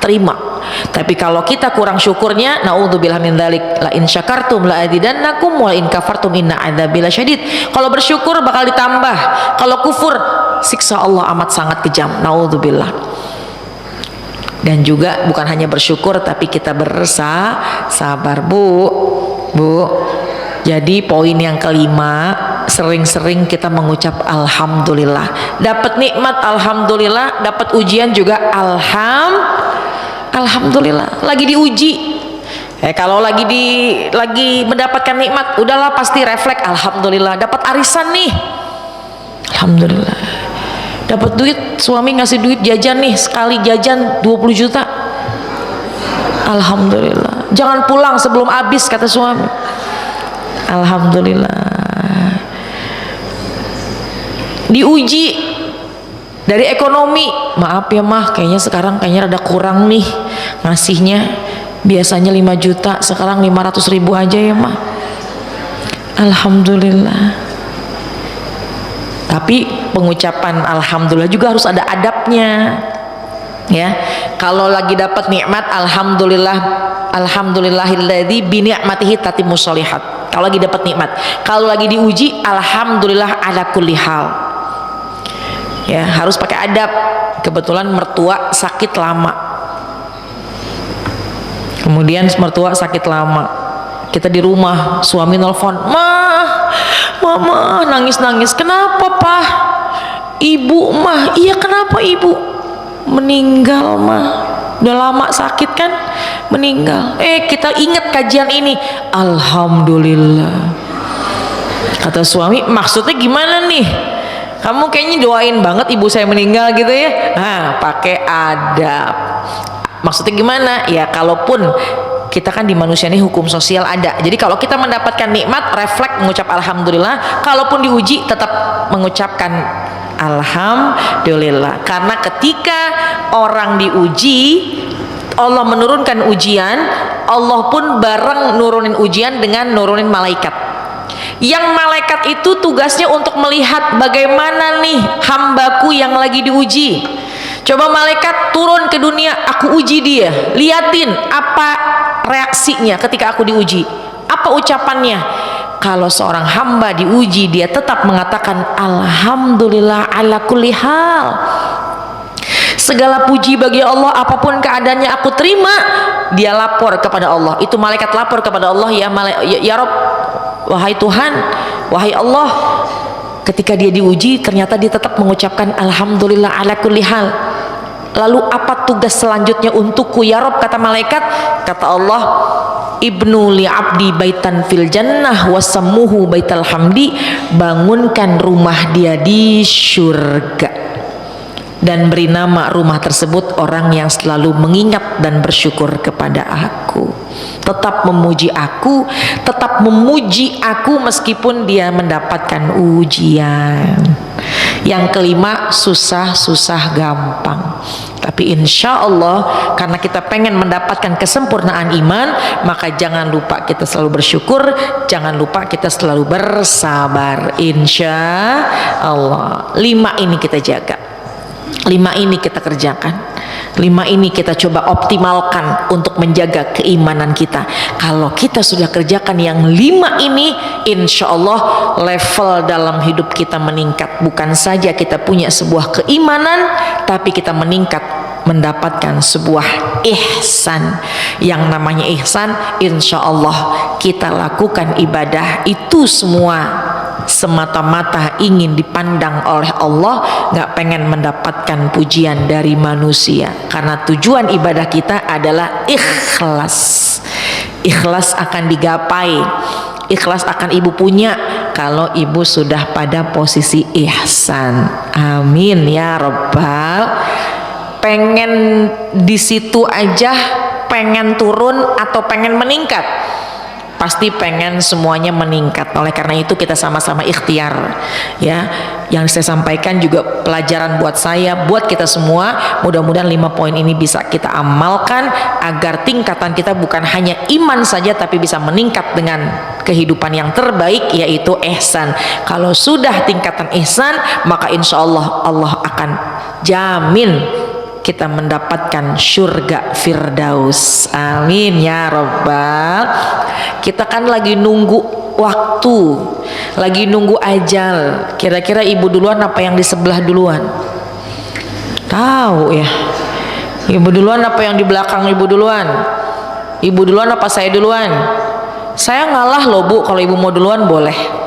Speaker 2: terima. Tapi kalau kita kurang syukurnya, naudzubillah min dzalik, la in syakartum la azidannakum wa in kafartum inna adzabi lasyadid. Kalau bersyukur bakal ditambah, kalau kufur siksa Allah amat sangat kejam. Naudzubillah. Dan juga bukan hanya bersyukur tapi kita bersabar, Bu. Jadi poin yang kelima, sering-sering kita mengucap alhamdulillah. Dapat nikmat alhamdulillah, dapat ujian juga alhamdulillah. Lagi diuji, kalau lagi mendapatkan nikmat, udahlah pasti refleks alhamdulillah. Dapat arisan nih, alhamdulillah. Dapat duit, suami ngasih duit jajan nih, sekali jajan 20 juta, alhamdulillah. Jangan pulang sebelum habis, kata suami, alhamdulillah. Diuji dari ekonomi, maaf ya mah, kayaknya sekarang rada kurang nih ngasihnya, biasanya 5 juta sekarang 500.000 aja ya mah, alhamdulillah. Tapi pengucapan alhamdulillah juga harus ada adabnya, ya. Kalau lagi dapat nikmat, alhamdulillahilladzi bi ni'matihi tatimmus sholihat. Kalau lagi dapat nikmat, kalau lagi diuji, alhamdulillah ala kulli hal. Ya, harus pakai adab. Kebetulan mertua sakit lama, kemudian mertua sakit lama, kita di rumah, suami nelfon, mama nangis-nangis. Kenapa Pak? Ibu mah, iya kenapa ibu? Meninggal mah, udah lama sakit kan, meninggal. Kita ingat kajian ini, alhamdulillah. Kata suami, maksudnya gimana nih? Kamu kayaknya doain banget ibu saya meninggal gitu ya. Nah, pakai adab. Maksudnya gimana? Ya kalaupun kita kan di manusia ini hukum sosial ada. Jadi kalau kita mendapatkan nikmat, refleks mengucap alhamdulillah. Kalaupun diuji, tetap mengucapkan alhamdulillah. Karena ketika orang diuji, Allah menurunkan ujian, Allah pun bareng nurunin ujian dengan nurunin malaikat. Yang malaikat itu tugasnya untuk melihat bagaimana nih hambaku yang lagi diuji. Coba malaikat turun ke dunia, aku uji dia, liatin apa reaksinya ketika aku diuji, apa ucapannya. Kalau seorang hamba diuji, dia tetap mengatakan alhamdulillah ala kulli hal, segala puji bagi Allah, apapun keadaannya aku terima. Dia lapor kepada Allah, itu malaikat lapor kepada Allah, ya Rob, wahai Tuhan, wahai Allah. Ketika dia diuji, ternyata dia tetap mengucapkan alhamdulillah ala kulli hal. Lalu apa tugas selanjutnya untukku ya Rob, kata malaikat. Kata Allah, ibnu li abdi baitan fil jannah wasammuhu baital hamdi, bangunkan rumah dia di syurga dan beri nama rumah tersebut orang yang selalu mengingat dan bersyukur kepada aku, tetap memuji aku, tetap memuji aku meskipun dia mendapatkan ujian. Yang kelima, susah-susah gampang. Tapi insya Allah, karena kita pengen mendapatkan kesempurnaan iman, maka jangan lupa kita selalu bersyukur, jangan lupa kita selalu bersabar. Insya Allah. 5 ini kita jaga, 5 ini kita kerjakan, 5 ini kita coba optimalkan untuk menjaga keimanan kita. Kalau kita sudah kerjakan yang 5 ini, insya Allah level dalam hidup kita meningkat. Bukan saja kita punya sebuah keimanan, tapi kita meningkat mendapatkan sebuah ihsan. Yang namanya ihsan, insya Allah kita lakukan ibadah itu semua semata-mata ingin dipandang oleh Allah, nggak pengen mendapatkan pujian dari manusia. Karena tujuan ibadah kita adalah ikhlas. Ikhlas akan digapai, ikhlas akan ibu punya kalau ibu sudah pada posisi ihsan. Amin ya Rabbal. Pengen di situ aja, pengen turun atau pengen meningkat? pasti pengen semuanya meningkat. Oleh karena itu kita sama-sama ikhtiar ya. Yang saya sampaikan juga pelajaran buat saya, buat kita semua. Mudah-mudahan 5 poin ini bisa kita amalkan agar tingkatan kita bukan hanya iman saja, tapi bisa meningkat dengan kehidupan yang terbaik, yaitu ihsan. Kalau sudah tingkatan ihsan, maka insya Allah Allah akan jamin kita mendapatkan surga Firdaus. Amin ya Rabbal. Kita kan lagi nunggu waktu, lagi nunggu ajal. Kira-kira ibu duluan apa yang di sebelah duluan? Tahu ya? Ibu duluan apa yang di belakang ibu duluan? Ibu duluan apa saya duluan? Saya ngalah loh Bu, kalau ibu mau duluan boleh.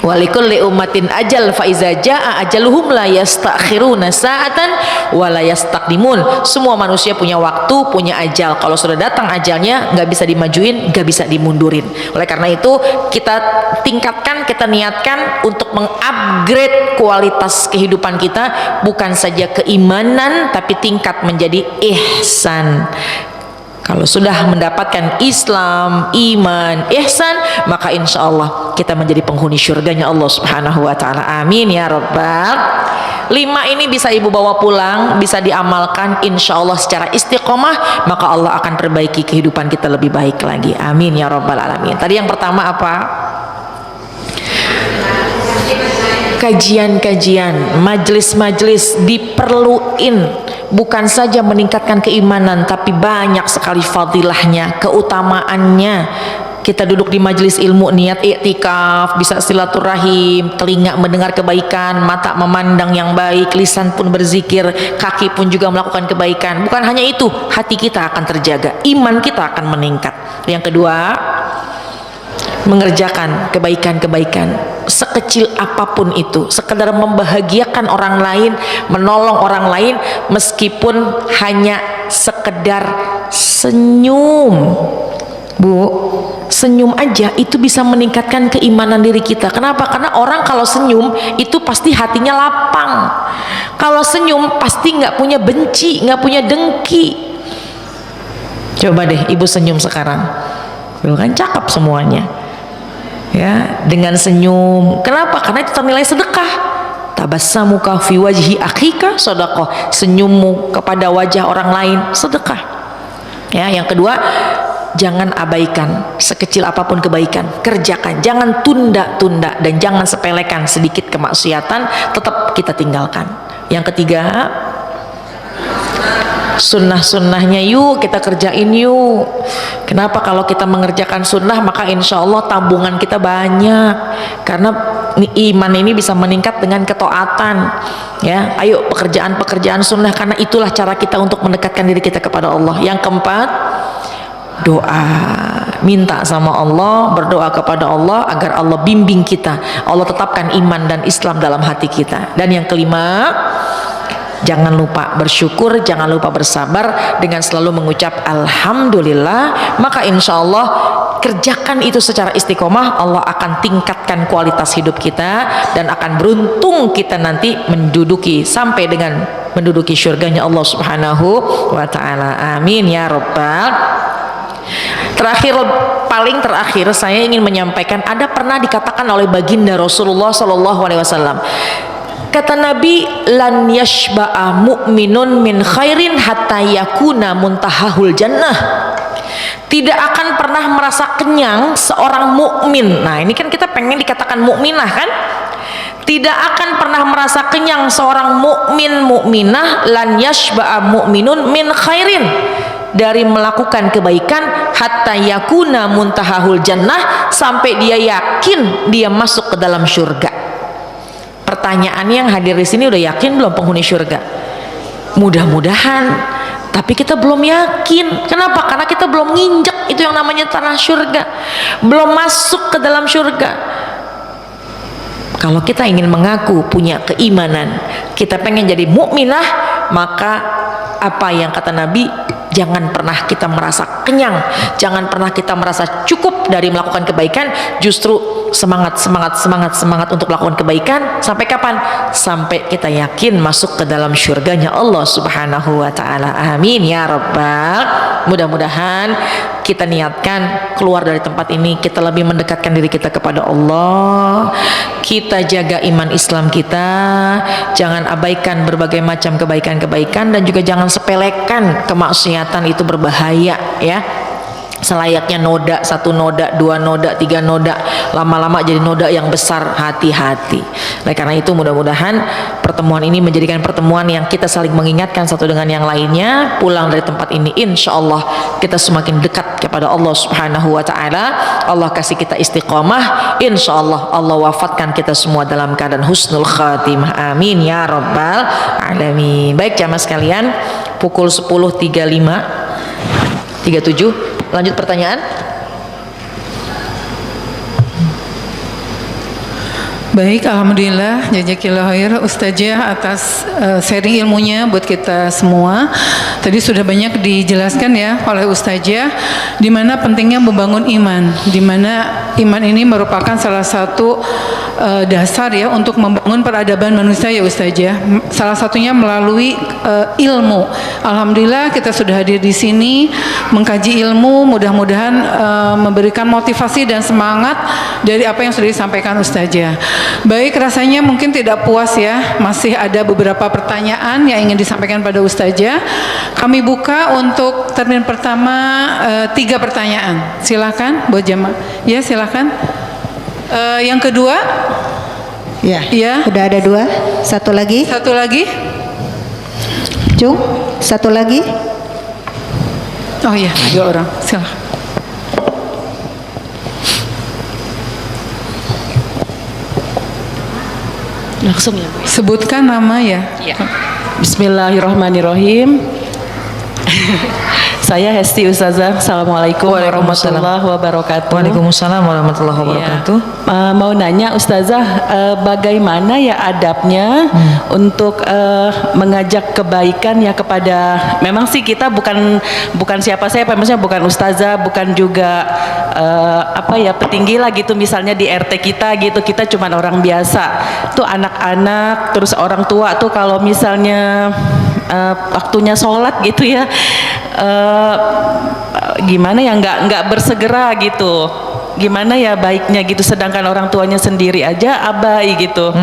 Speaker 2: Walikulli ummatin ajal fa iza jaa ajaluhum la yastakhiruna sa'atan wa la yastaqdimun. Semua manusia punya waktu, punya ajal. Kalau sudah datang ajalnya, nggak bisa dimajuin, nggak bisa dimundurin. Oleh karena itu kita tingkatkan, kita niatkan untuk mengupgrade kualitas kehidupan kita, bukan saja keimanan tapi tingkat menjadi ihsan. Kalau sudah mendapatkan Islam, iman, ihsan, maka insya Allah kita menjadi penghuni surganya Allah Subhanahu wa ta'ala. Amin ya Rabbal. 5 ini bisa ibu bawa pulang, bisa diamalkan insya Allah secara istiqomah, maka Allah akan perbaiki kehidupan kita lebih baik lagi. Amin ya Rabbal alamin. Tadi yang pertama apa? Kajian-kajian, majelis-majelis diperluin, bukan saja meningkatkan keimanan, tapi banyak sekali fadilahnya, keutamaannya. Kita duduk di majelis ilmu, niat iktikaf, bisa silaturahim, telinga mendengar kebaikan, mata memandang yang baik, lisan pun berzikir, kaki pun juga melakukan kebaikan. Bukan hanya itu, hati kita akan terjaga, iman kita akan meningkat. Yang kedua, mengerjakan kebaikan-kebaikan sekecil apapun itu, sekedar membahagiakan orang lain, menolong orang lain, meskipun hanya sekedar senyum. Bu, senyum aja itu bisa meningkatkan keimanan diri kita. Kenapa? Karena orang kalau senyum itu pasti hatinya lapang. Kalau senyum pasti nggak punya benci, nggak punya dengki. Coba deh ibu senyum sekarang, lu kan cakep semuanya ya, dengan senyum. Kenapa? Karena itu ternilai sedekah. Tabassamuka fi wajhi akhika sedekah. Senyummu kepada wajah orang lain sedekah. Ya, yang kedua, jangan abaikan sekecil apapun kebaikan, kerjakan, jangan tunda-tunda, dan jangan sepelekan sedikit kemaksiatan, tetap kita tinggalkan. Yang ketiga, sunnah-sunnahnya yuk kita kerjain yuk. Kenapa? Kalau kita mengerjakan sunnah maka insya Allah tabungan kita banyak, karena iman ini bisa meningkat dengan ketaatan ya. Ayo pekerjaan-pekerjaan sunnah, karena itulah cara kita untuk mendekatkan diri kita kepada Allah. Yang keempat, doa, minta sama Allah, berdoa kepada Allah agar Allah bimbing kita, Allah tetapkan iman dan Islam dalam hati kita. Dan yang kelima, jangan lupa bersyukur, jangan lupa bersabar dengan selalu mengucap alhamdulillah. Maka insya Allah kerjakan itu secara istiqomah, Allah akan tingkatkan kualitas hidup kita dan akan beruntung kita nanti sampai dengan menduduki surganya Allah Subhanahu wa ta'ala. Amin ya Rabbal. Terakhir, paling terakhir saya ingin menyampaikan, ada pernah dikatakan oleh baginda Rasulullah SAW, kata Nabi, lan yashba'a mu'minun min khairin hatta yakuna muntahahul jannah. Tidak akan pernah merasa kenyang seorang mukmin. Nah, ini kan kita pengen dikatakan mukminah kan? Tidak akan pernah merasa kenyang seorang mukmin mukminah, lan yashba'a mu'minun min khairin, dari melakukan kebaikan, hatta yakuna muntahahul jannah, sampai dia yakin dia masuk ke dalam surga. Pertanyaannya, yang hadir di sini udah yakin belum penghuni surga? Mudah-mudahan, tapi kita belum yakin. Kenapa? Karena kita belum nginjek itu yang namanya tanah surga, belum masuk ke dalam surga. Kalau kita ingin mengaku punya keimanan, kita pengen jadi mukminah, maka apa yang kata Nabi, jangan pernah kita merasa kenyang, jangan pernah kita merasa cukup dari melakukan kebaikan, justru semangat untuk melakukan kebaikan. Sampai kapan? Sampai kita yakin masuk ke dalam surganya Allah Subhanahu wa ta'ala. Amin ya Rabbal. Mudah-mudahan kita niatkan keluar dari tempat ini kita lebih mendekatkan diri kita kepada Allah, kita jaga iman Islam kita, jangan abaikan berbagai macam kebaikan-kebaikan, dan juga jangan sepelekan kemaksiatan, itu berbahaya ya. Selayaknya noda, 1 noda, 2 noda, 3 noda, lama-lama jadi noda yang besar, hati-hati. Oleh karena itu mudah-mudahan pertemuan ini menjadikan pertemuan yang kita saling mengingatkan satu dengan yang lainnya. Pulang dari tempat ini insya Allah kita semakin dekat kepada Allah Subhanahu wa ta'ala. Allah kasih kita istiqomah, insya Allah Allah wafatkan kita semua dalam keadaan husnul khatimah, amin ya rabbal alamin. Baik jamaah sekalian, pukul 10.37 lanjut pertanyaan.
Speaker 3: Baik, alhamdulillah, jazakillah khair Ustazah atas sharing ilmunya buat kita semua. Tadi sudah banyak dijelaskan ya oleh Ustazah di mana pentingnya membangun iman, di mana iman ini merupakan salah satu dasar ya untuk membangun peradaban manusia ya Ustazah. Salah satunya melalui ilmu. Alhamdulillah kita sudah hadir di sini mengkaji ilmu, mudah-mudahan memberikan motivasi dan semangat dari apa yang sudah disampaikan Ustazah. Baik, rasanya mungkin tidak puas ya, masih ada beberapa pertanyaan yang ingin disampaikan pada Ustazah. Kami buka untuk termin pertama 3 pertanyaan. Silakan buat jamaah. Ya, silakan. Yang kedua? Ya.
Speaker 4: Udah ada 2. Satu lagi. Cung, 1 lagi.
Speaker 3: Oh iya, 2 orang. Silakan.
Speaker 5: Langsung ya Bu.
Speaker 3: Sebutkan nama ya.
Speaker 5: Bismillahirrahmanirrahim. Saya Hesti Ustazah. Assalamualaikum warahmatullahi wabarakatuh.
Speaker 2: Waalaikumsalam warahmatullahi wabarakatuh.
Speaker 5: Mau nanya Ustazah, bagaimana ya adabnya untuk mengajak kebaikan ya kepada, memang sih kita bukan siapa-siapa, maksudnya bukan Ustazah, bukan juga petinggi lah gitu, misalnya di RT kita gitu, kita cuma orang biasa. Tuh anak-anak terus orang tua tuh kalau misalnya waktunya sholat gitu ya, gimana ya nggak bersegera gitu, gimana ya baiknya gitu, sedangkan orang tuanya sendiri aja abai gitu.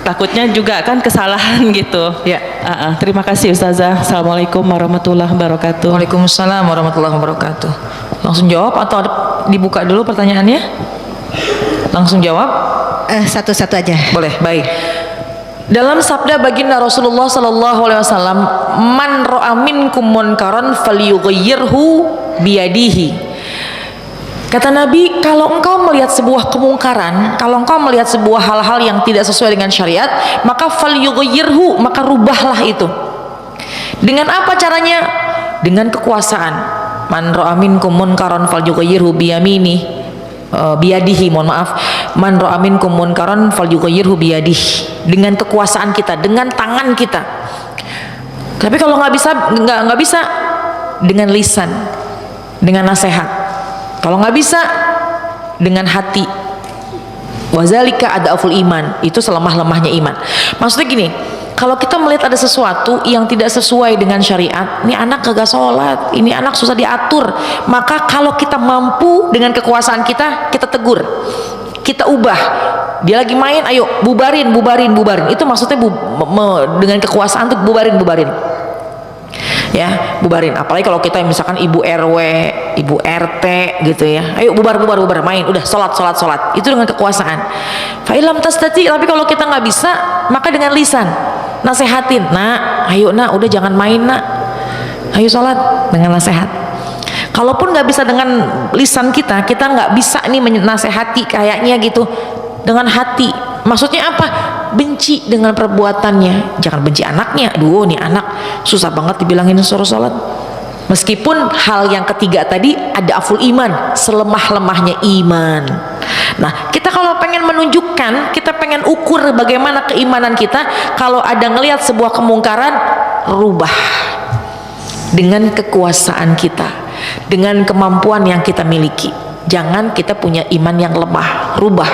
Speaker 5: Takutnya juga kan kesalahan gitu ya. Terima kasih Ustazah. Assalamualaikum warahmatullahi wabarakatuh.
Speaker 2: Waalaikumsalam warahmatullahi wabarakatuh. Langsung jawab atau dibuka dulu pertanyaannya? Langsung jawab?
Speaker 4: Satu-satu aja.
Speaker 2: Boleh, baik. Dalam sabda baginda Rasulullah sallallahu alaihi wasallam, "Man ra'a minkum munkaran falyughayyirhu biyadihi." Kata Nabi, kalau engkau melihat sebuah kemungkaran, kalau engkau melihat sebuah hal-hal yang tidak sesuai dengan syariat, maka falyughayyirhu, maka rubahlah itu. Dengan apa caranya? Dengan kekuasaan. Man ra'a minkum munkaran falyughayyirhu biyadihi, mohon maaf. Man ra'a minkum munkaran falyughayyirhu biyadihi. Dengan kekuasaan kita, dengan tangan kita. Tapi kalau nggak bisa dengan lisan, dengan nasihat. Kalau nggak bisa dengan hati. Wazalika adaful iman, itu selemah-lemahnya iman. Maksudnya gini, kalau kita melihat ada sesuatu yang tidak sesuai dengan syariat, ini anak kagak sholat, ini anak susah diatur, maka kalau kita mampu dengan kekuasaan kita, kita tegur, kita ubah. Dia lagi main, ayo bubarin. Itu maksudnya dengan kekuasaan tuh bubarin. Ya, bubarin. Apalagi kalau kita misalkan ibu RW, ibu RT gitu ya, ayo bubar, main, udah sholat. Itu dengan kekuasaan. Fa'ilam tastati, tapi kalau kita nggak bisa, maka dengan lisan, nasehatin. Nak, ayo nak, udah jangan main nak, ayo sholat, dengan nasihat. Kalaupun nggak bisa dengan lisan kita nggak bisa nih menasehati kayaknya gitu, dengan hati. Maksudnya apa? Benci dengan perbuatannya. Jangan benci anaknya. Aduh, nih anak susah banget dibilangin suruh sholat. Meskipun hal yang ketiga tadi ada aful iman, selemah-lemahnya iman. Nah, kita kalau pengen menunjukkan, kita pengen ukur bagaimana keimanan kita, kalau ada ngelihat sebuah kemungkaran, rubah dengan kekuasaan kita, dengan kemampuan yang kita miliki. Jangan kita punya iman yang lemah, rubah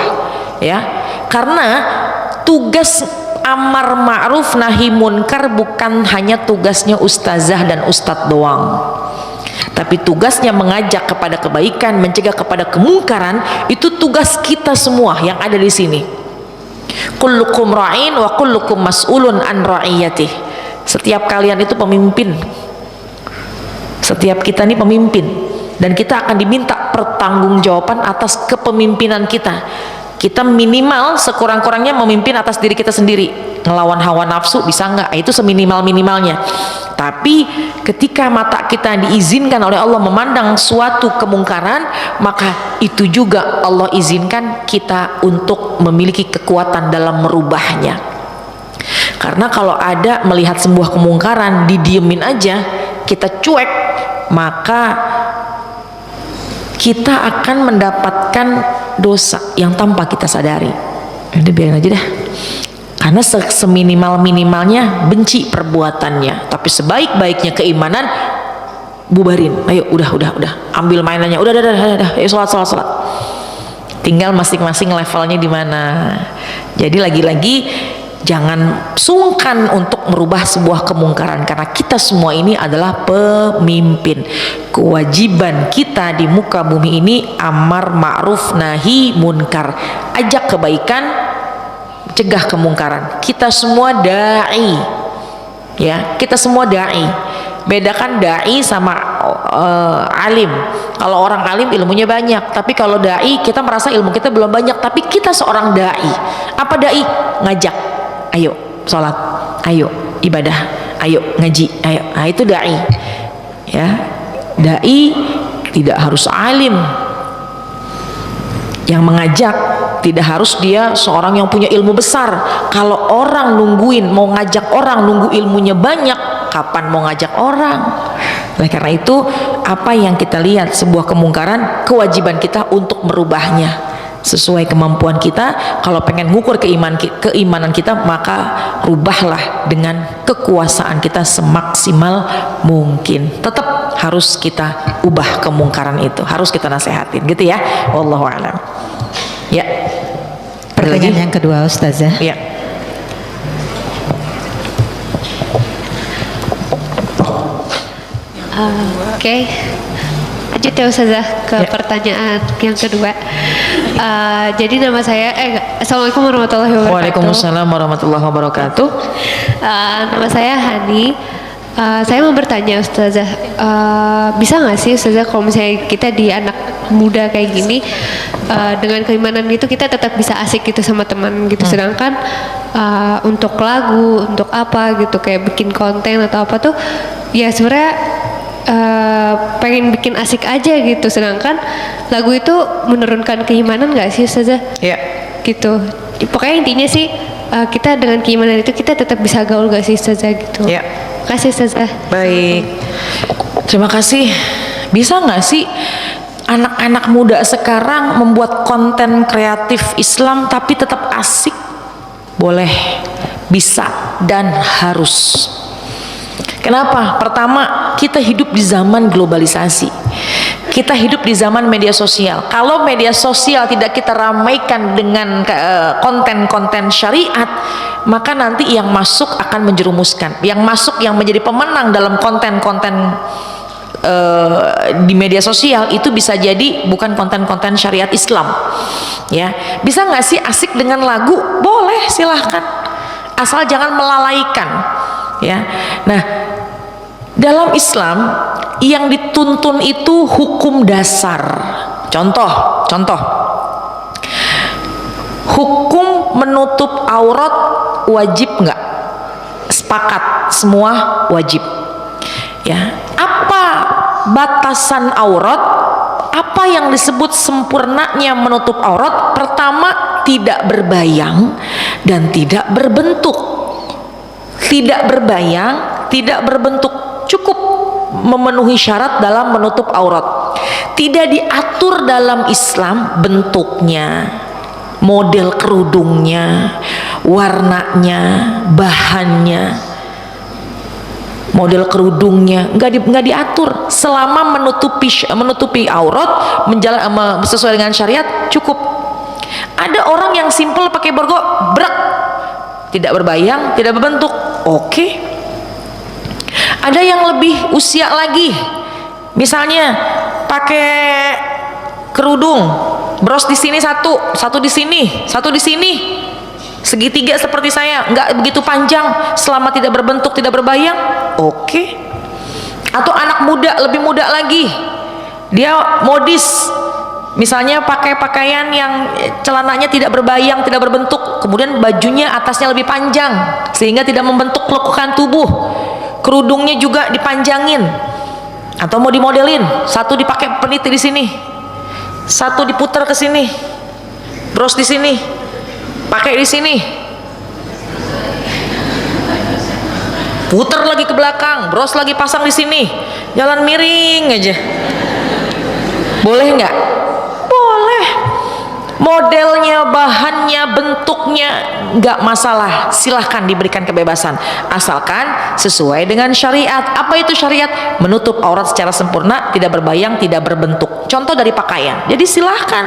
Speaker 2: ya. Karena tugas amar ma'ruf nahi munkar bukan hanya tugasnya ustazah dan ustadz doang. Tapi tugasnya mengajak kepada kebaikan, mencegah kepada kemungkaran, itu tugas kita semua yang ada di sini. Kullukum ra'in wa kullukum mas'ulun an ra'iyatih. Setiap kalian itu pemimpin. Setiap kita ini pemimpin, dan kita akan diminta pertanggungjawaban atas kepemimpinan kita. Kita minimal sekurang-kurangnya memimpin atas diri kita sendiri. Ngelawan hawa nafsu bisa nggak? Itu seminimal-minimalnya. Tapi ketika mata kita diizinkan oleh Allah memandang suatu kemungkaran, maka itu juga Allah izinkan kita untuk memiliki kekuatan dalam merubahnya. Karena kalau ada melihat sebuah kemungkaran didiemin aja, kita cuek, maka kita akan mendapatkan dosa yang tanpa kita sadari. Udah biarin aja dah. Karena seminimal-minimalnya benci perbuatannya, tapi sebaik-baiknya keimanan bubarin. Ayo udah, ambil mainannya, udah, ayo sholat. Tinggal masing-masing levelnya di mana. Jadi lagi-lagi jangan sungkan untuk merubah sebuah kemungkaran, karena kita semua ini adalah pemimpin. Kewajiban kita di muka bumi ini amar ma'ruf nahi munkar, ajak kebaikan, cegah kemungkaran. Kita semua dai, ya, kita semua dai. Bedakan dai sama alim. Kalau orang alim ilmunya banyak, tapi kalau dai kita merasa ilmu kita belum banyak, tapi kita seorang dai. Apa dai? Ngajak. Ayo sholat, ayo ibadah, ayo ngaji, ayo. Nah, itu dai. Ya, dai tidak harus alim. Yang mengajak tidak harus dia seorang yang punya ilmu besar. Kalau orang nungguin mau ngajak orang nunggu ilmunya banyak, kapan mau ngajak orang? Oleh karena itu, apa yang kita lihat sebuah kemungkaran, kewajiban kita untuk merubahnya sesuai kemampuan kita. Kalau pengen ngukur keimanan kita, maka rubahlah dengan kekuasaan kita semaksimal mungkin. Tetap harus kita ubah kemungkaran itu, harus kita nasehatin, gitu ya. Wallahu a'lam. Ya.
Speaker 4: Pertanyaan yang kedua, Ustazah.
Speaker 2: Ya.
Speaker 6: Oke. Lanjut ya Ustazah ke pertanyaan yang kedua. Jadi nama saya Assalamualaikum warahmatullahi wabarakatuh.
Speaker 2: Waalaikumsalam warahmatullahi wabarakatuh.
Speaker 6: Nama saya Hani. Saya mau bertanya Ustazah, bisa nggak sih Ustazah kalau misalnya kita di anak muda kayak gini, dengan keimanan gitu kita tetap bisa asik gitu sama teman gitu, sedangkan untuk lagu, untuk apa gitu kayak bikin konten atau apa tuh ya sebenarnya pengen bikin asik aja gitu, sedangkan lagu itu menurunkan keimanan nggak sih Ustazah?
Speaker 2: Ya.
Speaker 6: Gitu. Pokoknya intinya sih kita dengan keimanan itu kita tetap bisa gaul gak sih Ustazah gitu.
Speaker 2: Ya.
Speaker 6: Kasih Ustazah.
Speaker 2: Baik, terima kasih. Bisa nggak sih anak-anak muda sekarang membuat konten kreatif Islam tapi tetap asik? Boleh, bisa, dan harus. Kenapa? Pertama, kita hidup di zaman globalisasi. Kita hidup di zaman media sosial. Kalau media sosial tidak kita ramaikan dengan konten-konten syariat, maka nanti yang masuk akan menjerumuskan. Yang masuk yang menjadi pemenang dalam konten-konten di media sosial itu bisa jadi bukan konten-konten syariat Islam. Ya, bisa nggak sih asik dengan lagu? Boleh, silahkan. Asal jangan melalaikan. Ya, nah dalam Islam yang dituntun itu hukum dasar. Contoh, hukum menutup aurat wajib nggak? Sepakat, semua wajib. Ya, apa batasan aurat? Apa yang disebut sempurnanya menutup aurat? Pertama, tidak berbayang dan tidak berbentuk. Tidak berbayang, tidak berbentuk, cukup memenuhi syarat dalam menutup aurat. Tidak diatur dalam Islam bentuknya, model kerudungnya, warnanya, bahannya, model kerudungnya nggak diatur. Selama menutupi aurat sesuai dengan syariat cukup. Ada orang yang simple pakai borgo brak, tidak berbayang, tidak berbentuk, oke. Ada yang lebih usia lagi, Misalnya pakai kerudung, bros di sini satu di sini, satu di sini, segitiga seperti saya, nggak begitu panjang, selama tidak berbentuk, tidak berbayang, oke. Atau anak muda, lebih muda lagi, dia modis, misalnya pakai pakaian yang celananya tidak berbayang, tidak berbentuk, kemudian bajunya atasnya lebih panjang sehingga tidak membentuk lekukan tubuh, kerudungnya juga dipanjangin, atau mau dimodelin, satu dipakai peniti di sini, satu diputar ke sini, bros di sini, pakai di sini, putar lagi ke belakang, bros lagi pasang di sini, jalan miring aja. Boleh nggak? Boleh. Modelnya, bahannya, bentuknya nggak masalah, silahkan diberikan kebebasan asalkan sesuai dengan syariat. Apa itu syariat? Menutup aurat secara sempurna, tidak berbayang, tidak berbentuk. Contoh dari pakaian. Jadi silahkan.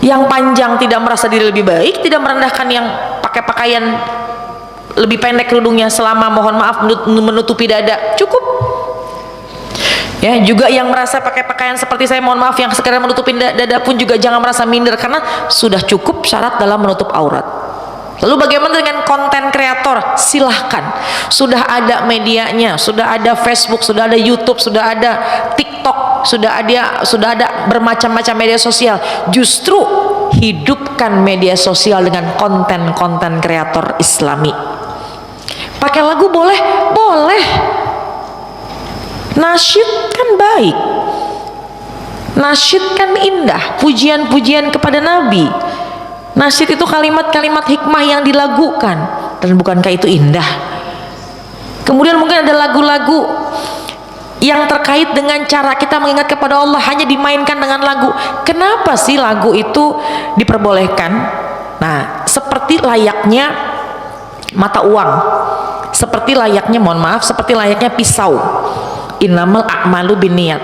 Speaker 2: Yang panjang tidak merasa diri lebih baik, tidak merendahkan yang pakai pakaian lebih pendek kerudungnya selama mohon maaf menutupi dada, cukup. Ya, juga yang merasa pakai pakaian seperti saya, mohon maaf, yang sekedar menutupi dada pun juga jangan merasa minder, karena sudah cukup syarat dalam menutup aurat. Lalu bagaimana dengan konten kreator? Silahkan, sudah ada medianya, sudah ada Facebook, sudah ada YouTube, sudah ada TikTok, sudah ada bermacam-macam media sosial. Justru hidupkan media sosial dengan konten-konten kreator Islami. Pakai lagu boleh? Boleh. Nasyid kan baik, nasyid kan indah, pujian-pujian kepada Nabi. Nasyid itu kalimat-kalimat hikmah yang dilagukan, dan bukankah itu indah? Kemudian mungkin ada lagu-lagu yang terkait dengan cara kita mengingat kepada Allah, hanya dimainkan dengan lagu. Kenapa sih lagu itu diperbolehkan? Nah, seperti layaknya mata uang, seperti layaknya, mohon maaf, seperti layaknya pisau. Innamal a'malu binniyat.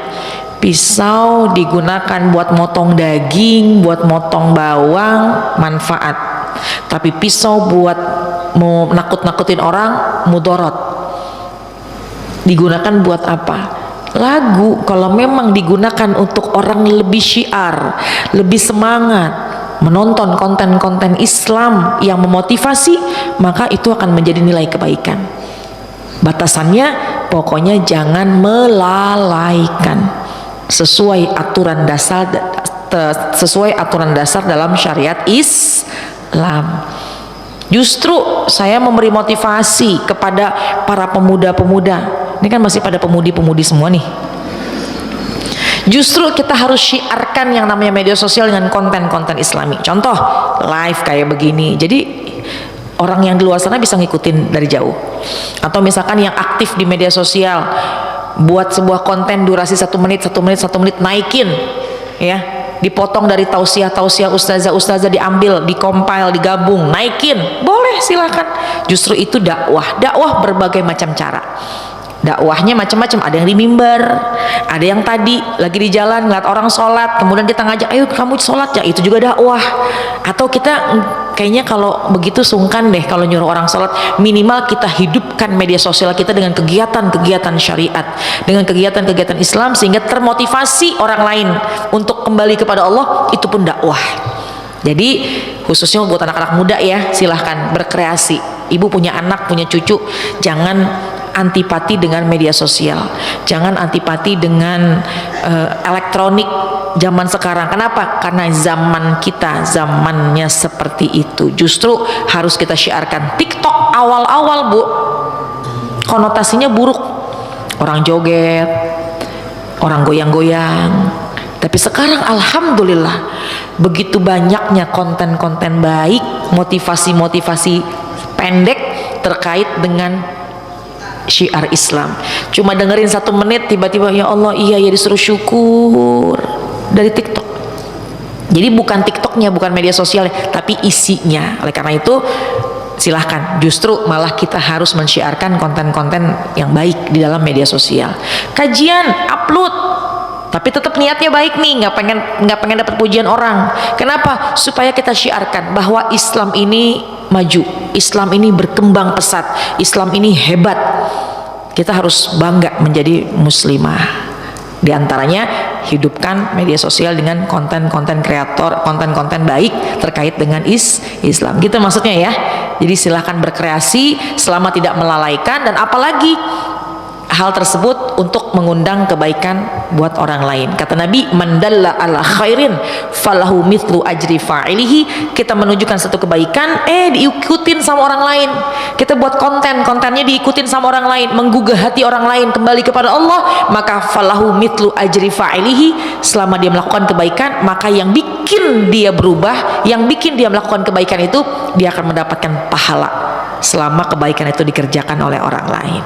Speaker 2: Pisau digunakan buat motong daging, buat motong bawang, manfaat. Tapi pisau buat mau nakut-nakutin orang, mudarat. Digunakan buat apa? Lagu kalau memang digunakan untuk orang lebih syiar, lebih semangat menonton konten-konten Islam yang memotivasi, maka itu akan menjadi nilai kebaikan. Batasannya pokoknya jangan melalaikan, sesuai aturan dasar dalam syariat Islam. Justru saya memberi motivasi kepada para pemuda-pemuda. Ini kan masih pada pemudi-pemudi semua nih. Justru kita harus syiarkan yang namanya media sosial dengan konten-konten Islami. Contoh live kayak begini. Jadi orang yang di luar sana bisa ngikutin dari jauh. Atau misalkan yang aktif di media sosial, buat sebuah konten durasi 1 menit, naikin, ya, dipotong dari tausiah ustazah diambil, dikompil, digabung, naikin, boleh, silahkan. Justru itu dakwah berbagai macam cara. Dakwahnya macam-macam, ada yang di mimbar, ada yang tadi lagi di jalan ngeliat orang sholat, kemudian kita ngajak, ayo kamu sholat ya, itu juga dakwah. Atau kita kayaknya kalau begitu sungkan deh kalau nyuruh orang sholat, minimal kita hidupkan media sosial kita dengan kegiatan-kegiatan syariat, dengan kegiatan-kegiatan Islam, sehingga termotivasi orang lain untuk kembali kepada Allah, itu pun dakwah. Jadi khususnya buat anak-anak muda ya, silahkan berkreasi. Ibu punya anak, punya cucu, jangan antipati dengan media sosial, jangan antipati dengan elektronik zaman sekarang. Kenapa? Karena zaman kita zamannya seperti itu. Justru harus kita syiarkan. TikTok awal-awal, Bu, konotasinya buruk, orang joget, orang goyang-goyang. Tapi sekarang alhamdulillah begitu banyaknya konten-konten baik, motivasi-motivasi pendek terkait dengan syiar Islam. Cuma dengerin 1 menit, tiba-tiba ya Allah, iya ya, disuruh syukur dari TikTok. Jadi bukan TikToknya, bukan media sosial, tapi isinya. Oleh karena itu silahkan, justru malah kita harus mensyiarkan konten-konten yang baik di dalam media sosial. Kajian upload, tapi tetap niatnya baik nih, nggak pengen dapat pujian orang. Kenapa? Supaya kita syiarkan bahwa Islam ini maju, Islam ini berkembang pesat, Islam ini hebat. Kita harus bangga menjadi muslimah. Di antaranya hidupkan media sosial dengan konten-konten kreator, konten-konten baik terkait dengan Islam. Gitu maksudnya ya. Jadi silahkan berkreasi selama tidak melalaikan, dan apalagi hal tersebut untuk mengundang kebaikan buat orang lain. Kata Nabi, man dalla ala khairin falahu mithlu ajri fa'ilihi. Kita menunjukkan satu kebaikan, diikutin sama orang lain. Kita buat kontennya diikutin sama orang lain, menggugah hati orang lain kembali kepada Allah, maka falahu mithlu ajri fa'ilihi. Selama dia melakukan kebaikan, maka yang bikin dia berubah, yang bikin dia melakukan kebaikan itu, dia akan mendapatkan pahala selama kebaikan itu dikerjakan oleh orang lain.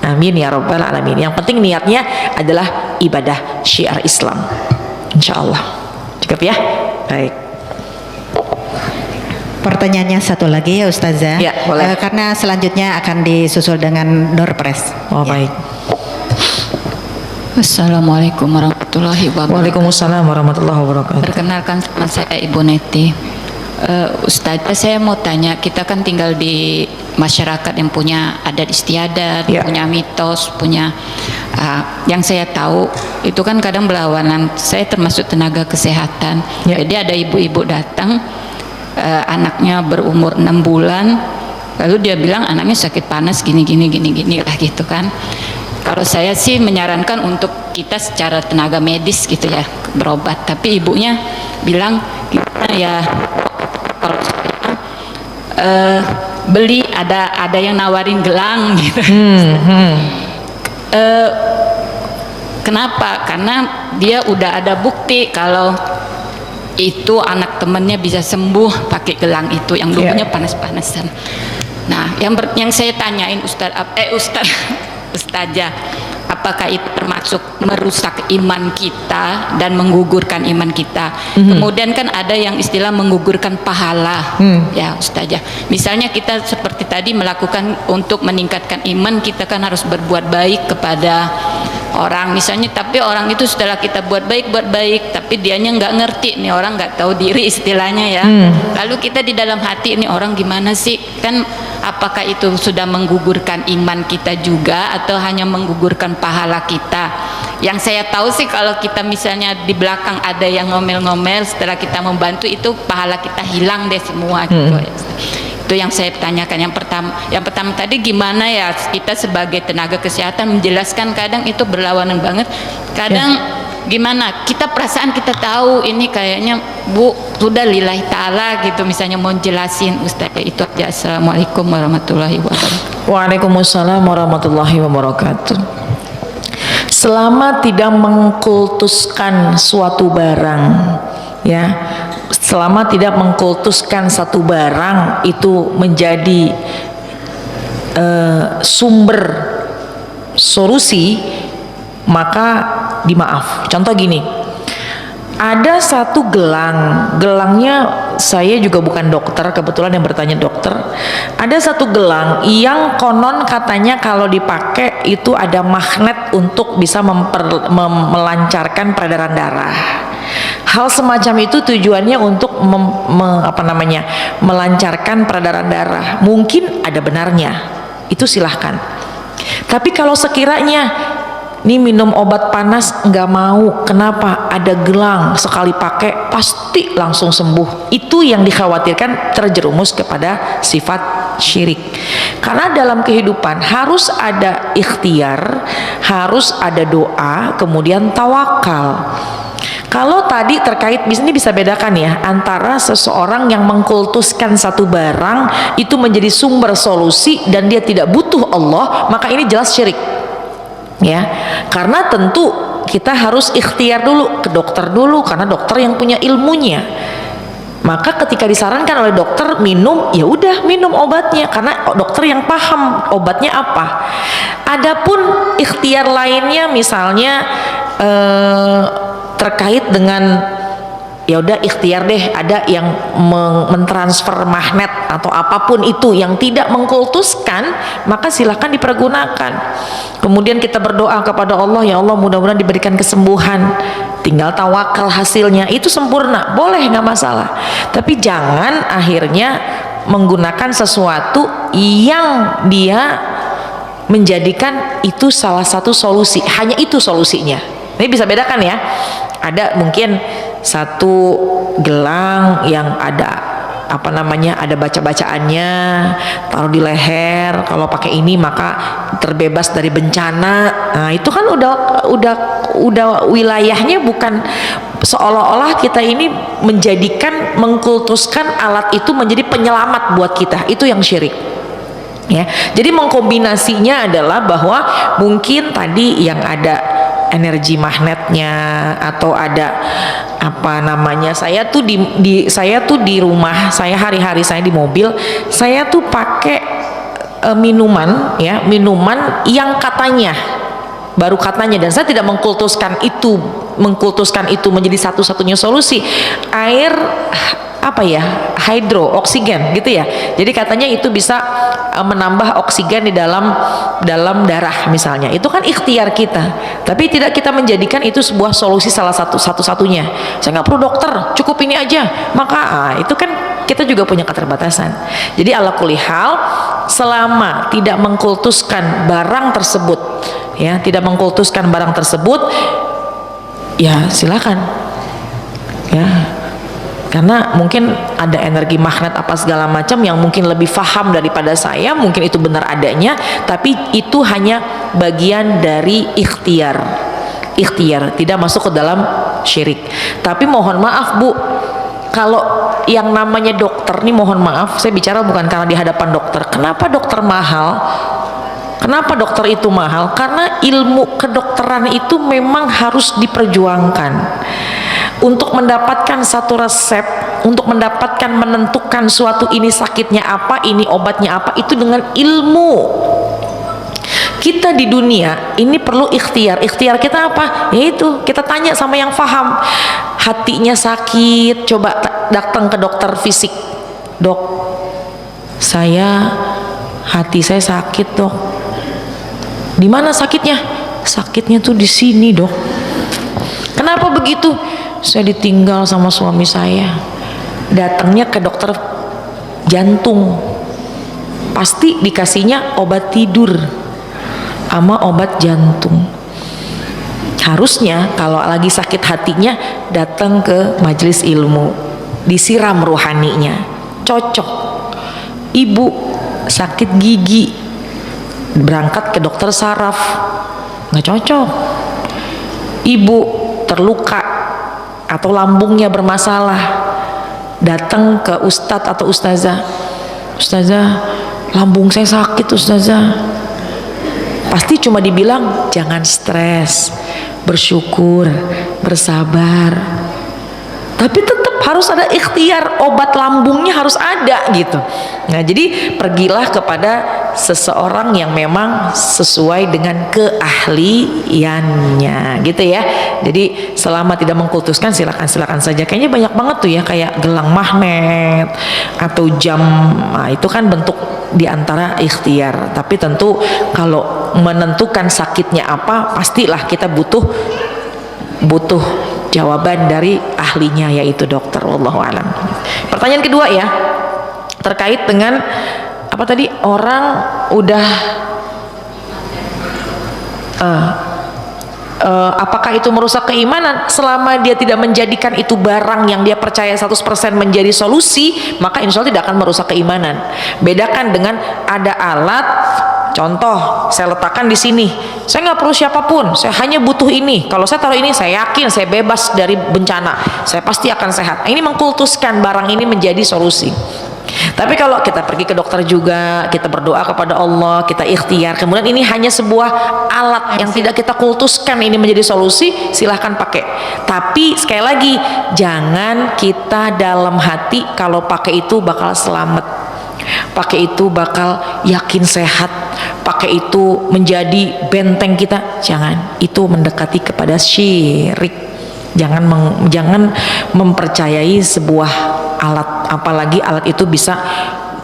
Speaker 2: Amin ya rabbal alamin. Yang penting niatnya adalah ibadah syiar Islam. Insyaallah. Cukup ya? Baik.
Speaker 4: Pertanyaannya satu lagi ya Ustazah.
Speaker 2: Ya, boleh.
Speaker 4: Karena selanjutnya akan disusul dengan door prize.
Speaker 2: Oh
Speaker 4: Ya.
Speaker 2: baik.
Speaker 7: Assalamualaikum warahmatullahi wabarakatuh.
Speaker 2: Waalaikumsalam warahmatullahi wabarakatuh.
Speaker 7: Perkenalkan, sama saya Ibu Neti. Ustazah, saya mau tanya, kita kan tinggal di masyarakat yang punya adat istiadat,
Speaker 2: Ya.
Speaker 7: punya mitos, punya yang saya tahu itu kan kadang berlawanan. Saya termasuk tenaga kesehatan.
Speaker 2: Ya.
Speaker 7: Jadi ada ibu-ibu datang, anaknya berumur 6 bulan, lalu dia bilang anaknya sakit panas gini lah gitu kan. Kalau saya sih menyarankan untuk kita secara tenaga medis gitu ya, berobat. Tapi ibunya bilang gimana ya, kalau beli ada yang nawarin gelang gitu. Kenapa? Karena dia udah ada bukti kalau itu anak temennya bisa sembuh pakai gelang itu yang dulunya panas-panasan. Nah, yang saya tanyain Ustazah, apakah itu termasuk merusak iman kita dan menggugurkan iman kita? Kemudian kan ada yang istilah menggugurkan pahala, ya Ustazah. Misalnya kita seperti tadi melakukan untuk meningkatkan iman, kita kan harus berbuat baik kepada orang misalnya, tapi orang itu setelah kita buat baik, tapi dianya nggak ngerti, nih orang nggak tahu diri istilahnya ya. Lalu kita di dalam hati, ini orang gimana sih, kan apakah itu sudah menggugurkan iman kita juga atau hanya menggugurkan pahala kita? Yang saya tahu sih kalau kita misalnya di belakang ada yang ngomel-ngomel, setelah kita membantu itu pahala kita hilang deh semua gitu. Itu yang saya tanyakan. Yang pertama tadi gimana ya kita sebagai tenaga kesehatan menjelaskan, kadang itu berlawanan banget. Kadang gimana kita perasaan kita tahu ini kayaknya Bu sudah lillahi ta'ala gitu, misalnya mau jelasin Ustaz, itu aja. Assalamualaikum warahmatullahi wabarakatuh.
Speaker 2: Waalaikumsalam warahmatullahi wabarakatuh. Selama tidak mengkultuskan suatu barang, ya, selama tidak mengkultuskan satu barang itu menjadi sumber solusi, maka dimaaf. Contoh gini, ada satu gelangnya, saya juga bukan dokter, kebetulan yang bertanya dokter. Ada satu gelang yang konon katanya kalau dipakai itu ada magnet untuk bisa melancarkan peredaran darah. Hal semacam itu tujuannya untuk melancarkan peredaran darah. Mungkin ada benarnya, itu silahkan. Tapi kalau sekiranya ini minum obat panas nggak mau, kenapa? Ada gelang, sekali pakai pasti langsung sembuh. Itu yang dikhawatirkan terjerumus kepada sifat syirik. Karena dalam kehidupan harus ada ikhtiar, harus ada doa, kemudian tawakal. Kalau tadi terkait, ini bisa bedakan ya antara seseorang yang mengkultuskan satu barang itu menjadi sumber solusi dan dia tidak butuh Allah, maka ini jelas syirik. Ya, karena tentu kita harus ikhtiar dulu ke dokter dulu, karena dokter yang punya ilmunya. Maka ketika disarankan oleh dokter minum, ya udah minum obatnya karena dokter yang paham obatnya apa. Adapun ikhtiar lainnya misalnya terkait dengan ya udah ikhtiar deh, ada yang mentransfer magnet atau apapun itu yang tidak mengkultuskan, maka silahkan dipergunakan. Kemudian kita berdoa kepada Allah, ya Allah mudah-mudahan diberikan kesembuhan, tinggal tawakal hasilnya, itu sempurna, boleh, nggak masalah. Tapi jangan akhirnya menggunakan sesuatu yang dia menjadikan itu salah satu solusi, hanya itu solusinya. Ini bisa bedakan ya. Ada mungkin satu gelang yang ada apa namanya, ada baca-bacaannya, taruh di leher, kalau pakai ini maka terbebas dari bencana. Nah itu kan udah wilayahnya bukan, seolah-olah kita ini mengkultuskan alat itu menjadi penyelamat buat kita. Itu yang syirik ya. Jadi mengkombinasinya adalah bahwa mungkin tadi yang ada energi magnetnya, atau ada apa namanya, saya tuh di rumah saya, hari-hari saya di mobil, saya tuh pakai minuman ya, minuman yang katanya, baru katanya, dan saya tidak mengkultuskan itu menjadi satu-satunya solusi, air apa ya, hidro, oksigen gitu ya. Jadi katanya itu bisa menambah oksigen di dalam darah misalnya. Itu kan ikhtiar kita, tapi tidak kita menjadikan itu sebuah solusi satu-satunya. Saya nggak perlu dokter, cukup ini aja. Maka itu kan kita juga punya keterbatasan. Jadi ala kulli hal, selama tidak mengkultuskan barang tersebut ya, tidak mengkultuskan barang tersebut, ya silakan ya. Karena mungkin ada energi magnet apa segala macam yang mungkin lebih faham daripada saya, mungkin itu benar adanya, tapi itu hanya bagian dari ikhtiar, tidak masuk ke dalam syirik. Tapi mohon maaf Bu, kalau yang namanya dokter nih, mohon maaf, saya bicara bukan karena di hadapan dokter. Kenapa dokter mahal? Kenapa dokter itu mahal? Karena ilmu kedokteran itu memang harus diperjuangkan. Untuk mendapatkan satu resep, untuk mendapatkan, menentukan suatu ini sakitnya apa, ini obatnya apa, itu dengan ilmu. Kita di dunia ini perlu ikhtiar. Ikhtiar kita apa? Yaitu kita tanya sama yang paham. Hatinya sakit, coba datang ke dokter fisik. Dok, hati saya sakit dok. Di mana sakitnya? Sakitnya tuh di sini dok. Kenapa begitu? Saya ditinggal sama suami saya. Datangnya ke dokter jantung, pasti dikasihnya obat tidur sama obat jantung. Harusnya kalau lagi sakit hatinya datang ke majelis ilmu, disiram ruhaninya, cocok. Ibu sakit gigi, berangkat ke dokter saraf, nggak cocok. Ibu terluka atau lambungnya bermasalah, datang ke ustadz atau ustazah. Ustazah, lambung saya sakit ustazah. Pasti cuma dibilang jangan stres, bersyukur, bersabar. Tapi tetap harus ada ikhtiar, obat lambungnya harus ada gitu. Nah jadi pergilah kepada seseorang yang memang sesuai dengan keahliannya gitu ya. Jadi selama tidak mengkultuskan, silakan saja. Kayaknya banyak banget tuh ya, kayak gelang magnet atau jam. Nah, itu kan bentuk diantara ikhtiar. Tapi tentu kalau menentukan sakitnya apa, pastilah kita butuh jawaban dari ahlinya, yaitu dokter. Wallahu alam. Pertanyaan kedua ya, terkait dengan apa tadi, orang udah apakah itu merusak keimanan? Selama dia tidak menjadikan itu barang yang dia percaya 100% menjadi solusi, maka insya Allah tidak akan merusak keimanan. Bedakan dengan ada alat, contoh saya letakkan di sini, saya nggak perlu siapapun, saya hanya butuh ini. Kalau saya taruh ini, saya yakin saya bebas dari bencana, saya pasti akan sehat. Ini mengkultuskan barang ini menjadi solusi. Tapi kalau kita pergi ke dokter juga, kita berdoa kepada Allah, kita ikhtiar, kemudian ini hanya sebuah alat yang tidak kita kultuskan ini menjadi solusi, silahkan pakai. Tapi sekali lagi, jangan kita dalam hati kalau pakai itu bakal selamat, pakai itu bakal yakin sehat, pakai itu menjadi benteng kita. Jangan, itu mendekati kepada syirik. Jangan mempercayai sebuah alat, apalagi alat itu bisa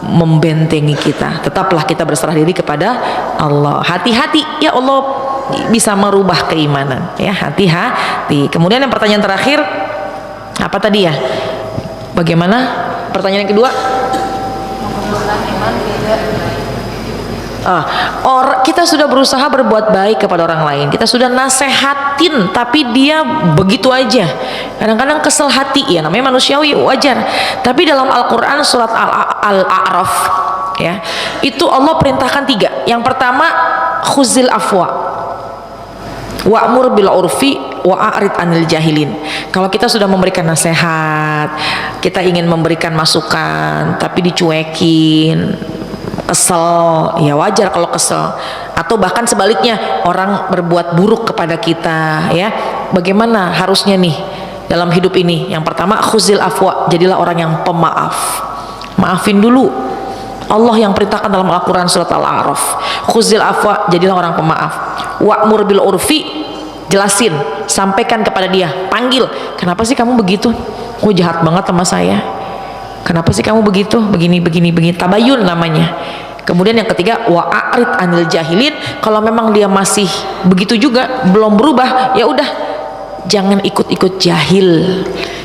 Speaker 2: membentengi kita. Tetaplah kita berserah diri kepada Allah. Hati-hati, ya Allah bisa merubah keimanan ya, hati-hati. Kemudian yang pertanyaan terakhir apa tadi ya, bagaimana pertanyaan yang kedua? Kita sudah berusaha berbuat baik kepada orang lain, kita sudah nasehatin, tapi dia begitu aja. Kadang-kadang kesel hati, ya namanya manusiawi, wajar. Tapi dalam Al-Quran surat Al-A'raf, ya, itu Allah perintahkan 3. Yang pertama, khuzil afwa, wa'mur bil urfi wa'arid anil jahilin. Kalau kita sudah memberikan nasihat, kita ingin memberikan masukan, tapi dicuekin, kesel, ya wajar kalau kesel. Atau bahkan sebaliknya, orang berbuat buruk kepada kita, ya, bagaimana harusnya nih dalam hidup ini? Yang pertama, khuzil afwa, jadilah orang yang pemaaf, maafin dulu. Allah yang perintahkan dalam Al-Quran surat Al-A'raf, khuzil afwa, jadilah orang pemaaf. Wa'mur bil urfi, jelasin, sampaikan kepada dia, panggil, kenapa sih kamu begitu? Oh, jahat banget sama saya, kenapa sih kamu begitu, begini, tabayun namanya. Kemudian yang ketiga, wa'arid anil jahilin, kalau memang dia masih begitu juga, belum berubah, ya udah, jangan ikut-ikut jahil,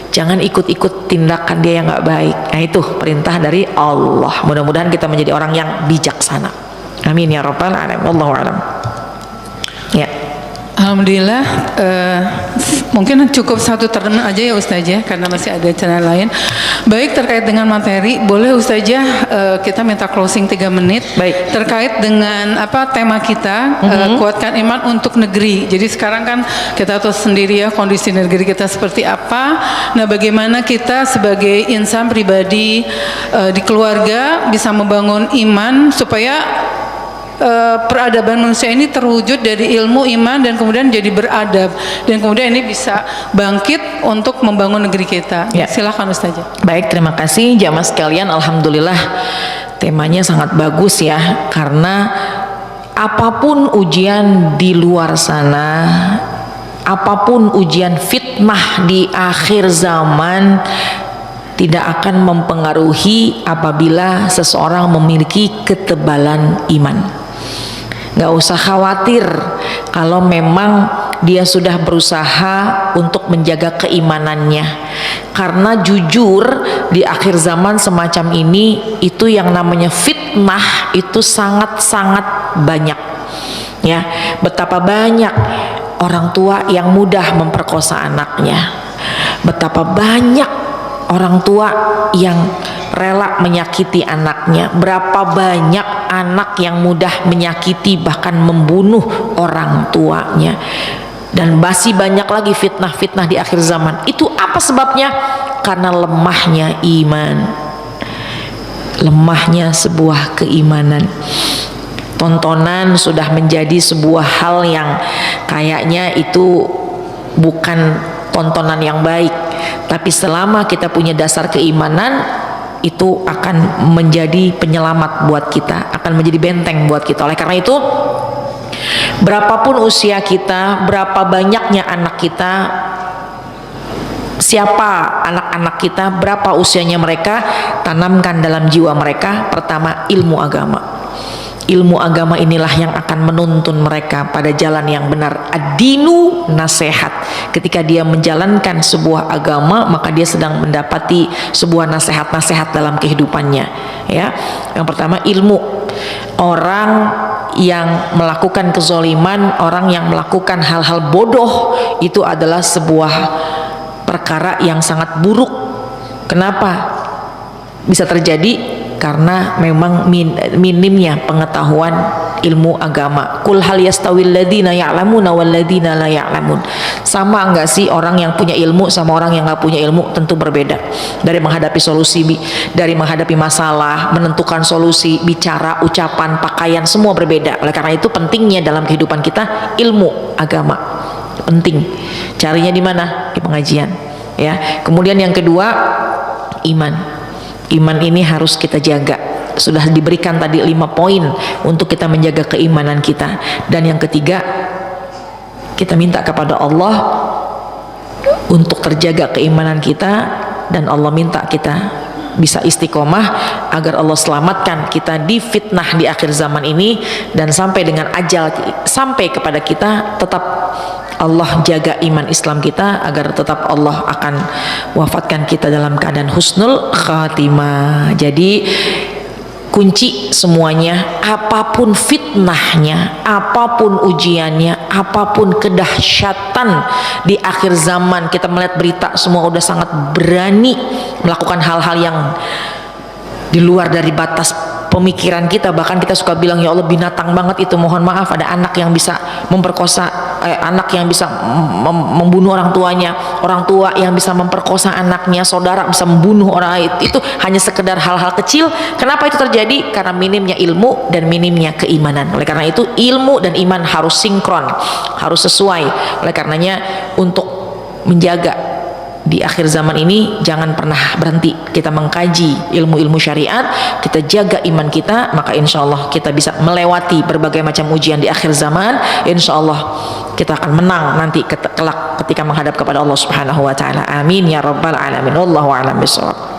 Speaker 2: jangan ikut-ikut tindakan dia yang nggak baik. Nah, itu perintah dari Allah. Mudah-mudahan kita menjadi orang yang bijaksana. Amin ya rabbal alamin. Wallahu a'lam. Ya.
Speaker 3: Alhamdulillah, mungkin cukup satu term aja ya Ustazah, karena masih ada channel lain. Baik, terkait dengan materi, boleh Ustazah kita minta closing 3 menit.
Speaker 2: Baik.
Speaker 3: Terkait dengan tema kita, kuatkan iman untuk negeri. Jadi sekarang kan kita tahu sendiri ya kondisi negeri kita seperti apa. Nah, bagaimana kita sebagai insan pribadi di keluarga bisa membangun iman supaya peradaban manusia ini terwujud dari ilmu, iman, dan kemudian jadi beradab, dan kemudian ini bisa bangkit untuk membangun negeri kita.
Speaker 2: Ya.
Speaker 3: Silahkan Ustazah.
Speaker 2: Baik, terima kasih jamaah sekalian. Alhamdulillah temanya sangat bagus ya, karena apapun ujian di luar sana, apapun ujian fitnah di akhir zaman, tidak akan mempengaruhi apabila seseorang memiliki ketebalan iman. Gak usah khawatir kalau memang dia sudah berusaha untuk menjaga keimanannya, karena jujur di akhir zaman semacam ini, itu yang namanya fitnah itu sangat-sangat banyak, ya. Betapa banyak orang tua yang mudah memperkosa anaknya, betapa banyak orang tua yang rela menyakiti anaknya, berapa banyak anak yang mudah menyakiti bahkan membunuh orang tuanya, dan masih banyak lagi fitnah-fitnah di akhir zaman. Itu apa sebabnya? Karena lemahnya iman, lemahnya sebuah keimanan. Tontonan sudah menjadi sebuah hal yang kayaknya itu bukan tontonan yang baik, tapi selama kita punya dasar keimanan, itu akan menjadi penyelamat buat kita, akan menjadi benteng buat kita. Oleh karena itu, berapapun usia kita, berapa banyaknya anak kita, siapa anak-anak kita, berapa usianya mereka, tanamkan dalam jiwa mereka pertama ilmu agama. Ilmu agama inilah yang akan menuntun mereka pada jalan yang benar. Ad-dinu nasihat. Ketika dia menjalankan sebuah agama, maka dia sedang mendapati sebuah nasihat-nasihat dalam kehidupannya, ya. Yang pertama ilmu. Orang yang melakukan kezoliman, orang yang melakukan hal-hal bodoh, itu adalah sebuah perkara yang sangat buruk. Kenapa bisa terjadi? Karena memang minimnya pengetahuan ilmu agama. Kul hal yastawil ladzina ya'lamuna wal ladzina la ya'lamun. Sama enggak sih orang yang punya ilmu sama orang yang enggak punya ilmu? Tentu berbeda. Dari menghadapi solusi, dari menghadapi masalah, menentukan solusi, bicara, ucapan, pakaian, semua berbeda. Oleh karena itu pentingnya dalam kehidupan kita ilmu agama. Penting. Carinya di mana? Di pengajian, ya. Kemudian yang kedua, iman. Iman ini harus kita jaga. Sudah diberikan tadi 5 poin untuk kita menjaga keimanan kita. Dan yang ketiga, kita minta kepada Allah untuk terjaga keimanan kita, dan Allah minta kita bisa istiqomah agar Allah selamatkan kita di fitnah di akhir zaman ini, dan sampai dengan ajal sampai kepada kita, tetap Allah jaga iman Islam kita agar tetap Allah akan wafatkan kita dalam keadaan husnul khatimah. Jadi kunci semuanya, apapun fitnahnya, apapun ujiannya, apapun kedahsyatan di akhir zaman. Kita melihat berita semua udah sangat berani melakukan hal-hal yang di luar dari batas pemikiran kita. Bahkan kita suka bilang, ya Allah, binatang banget itu. Mohon maaf, ada anak yang bisa memperkosa, anak yang bisa membunuh orang tuanya, orang tua yang bisa memperkosa anaknya, saudara bisa membunuh orang. Itu hanya sekedar hal-hal kecil. Kenapa itu terjadi? Karena minimnya ilmu dan minimnya keimanan. Oleh karena itu ilmu dan iman harus sinkron, harus sesuai. Oleh karenanya untuk menjaga di akhir zaman ini jangan pernah berhenti kita mengkaji ilmu-ilmu syariat, kita jaga iman kita, maka insya Allah kita bisa melewati berbagai macam ujian di akhir zaman. Insya Allah kita akan menang nanti kelak ketika menghadap kepada Allah Subhanahu wa taala. Amin ya rabbal alamin. Wallahu a'lam bishawab.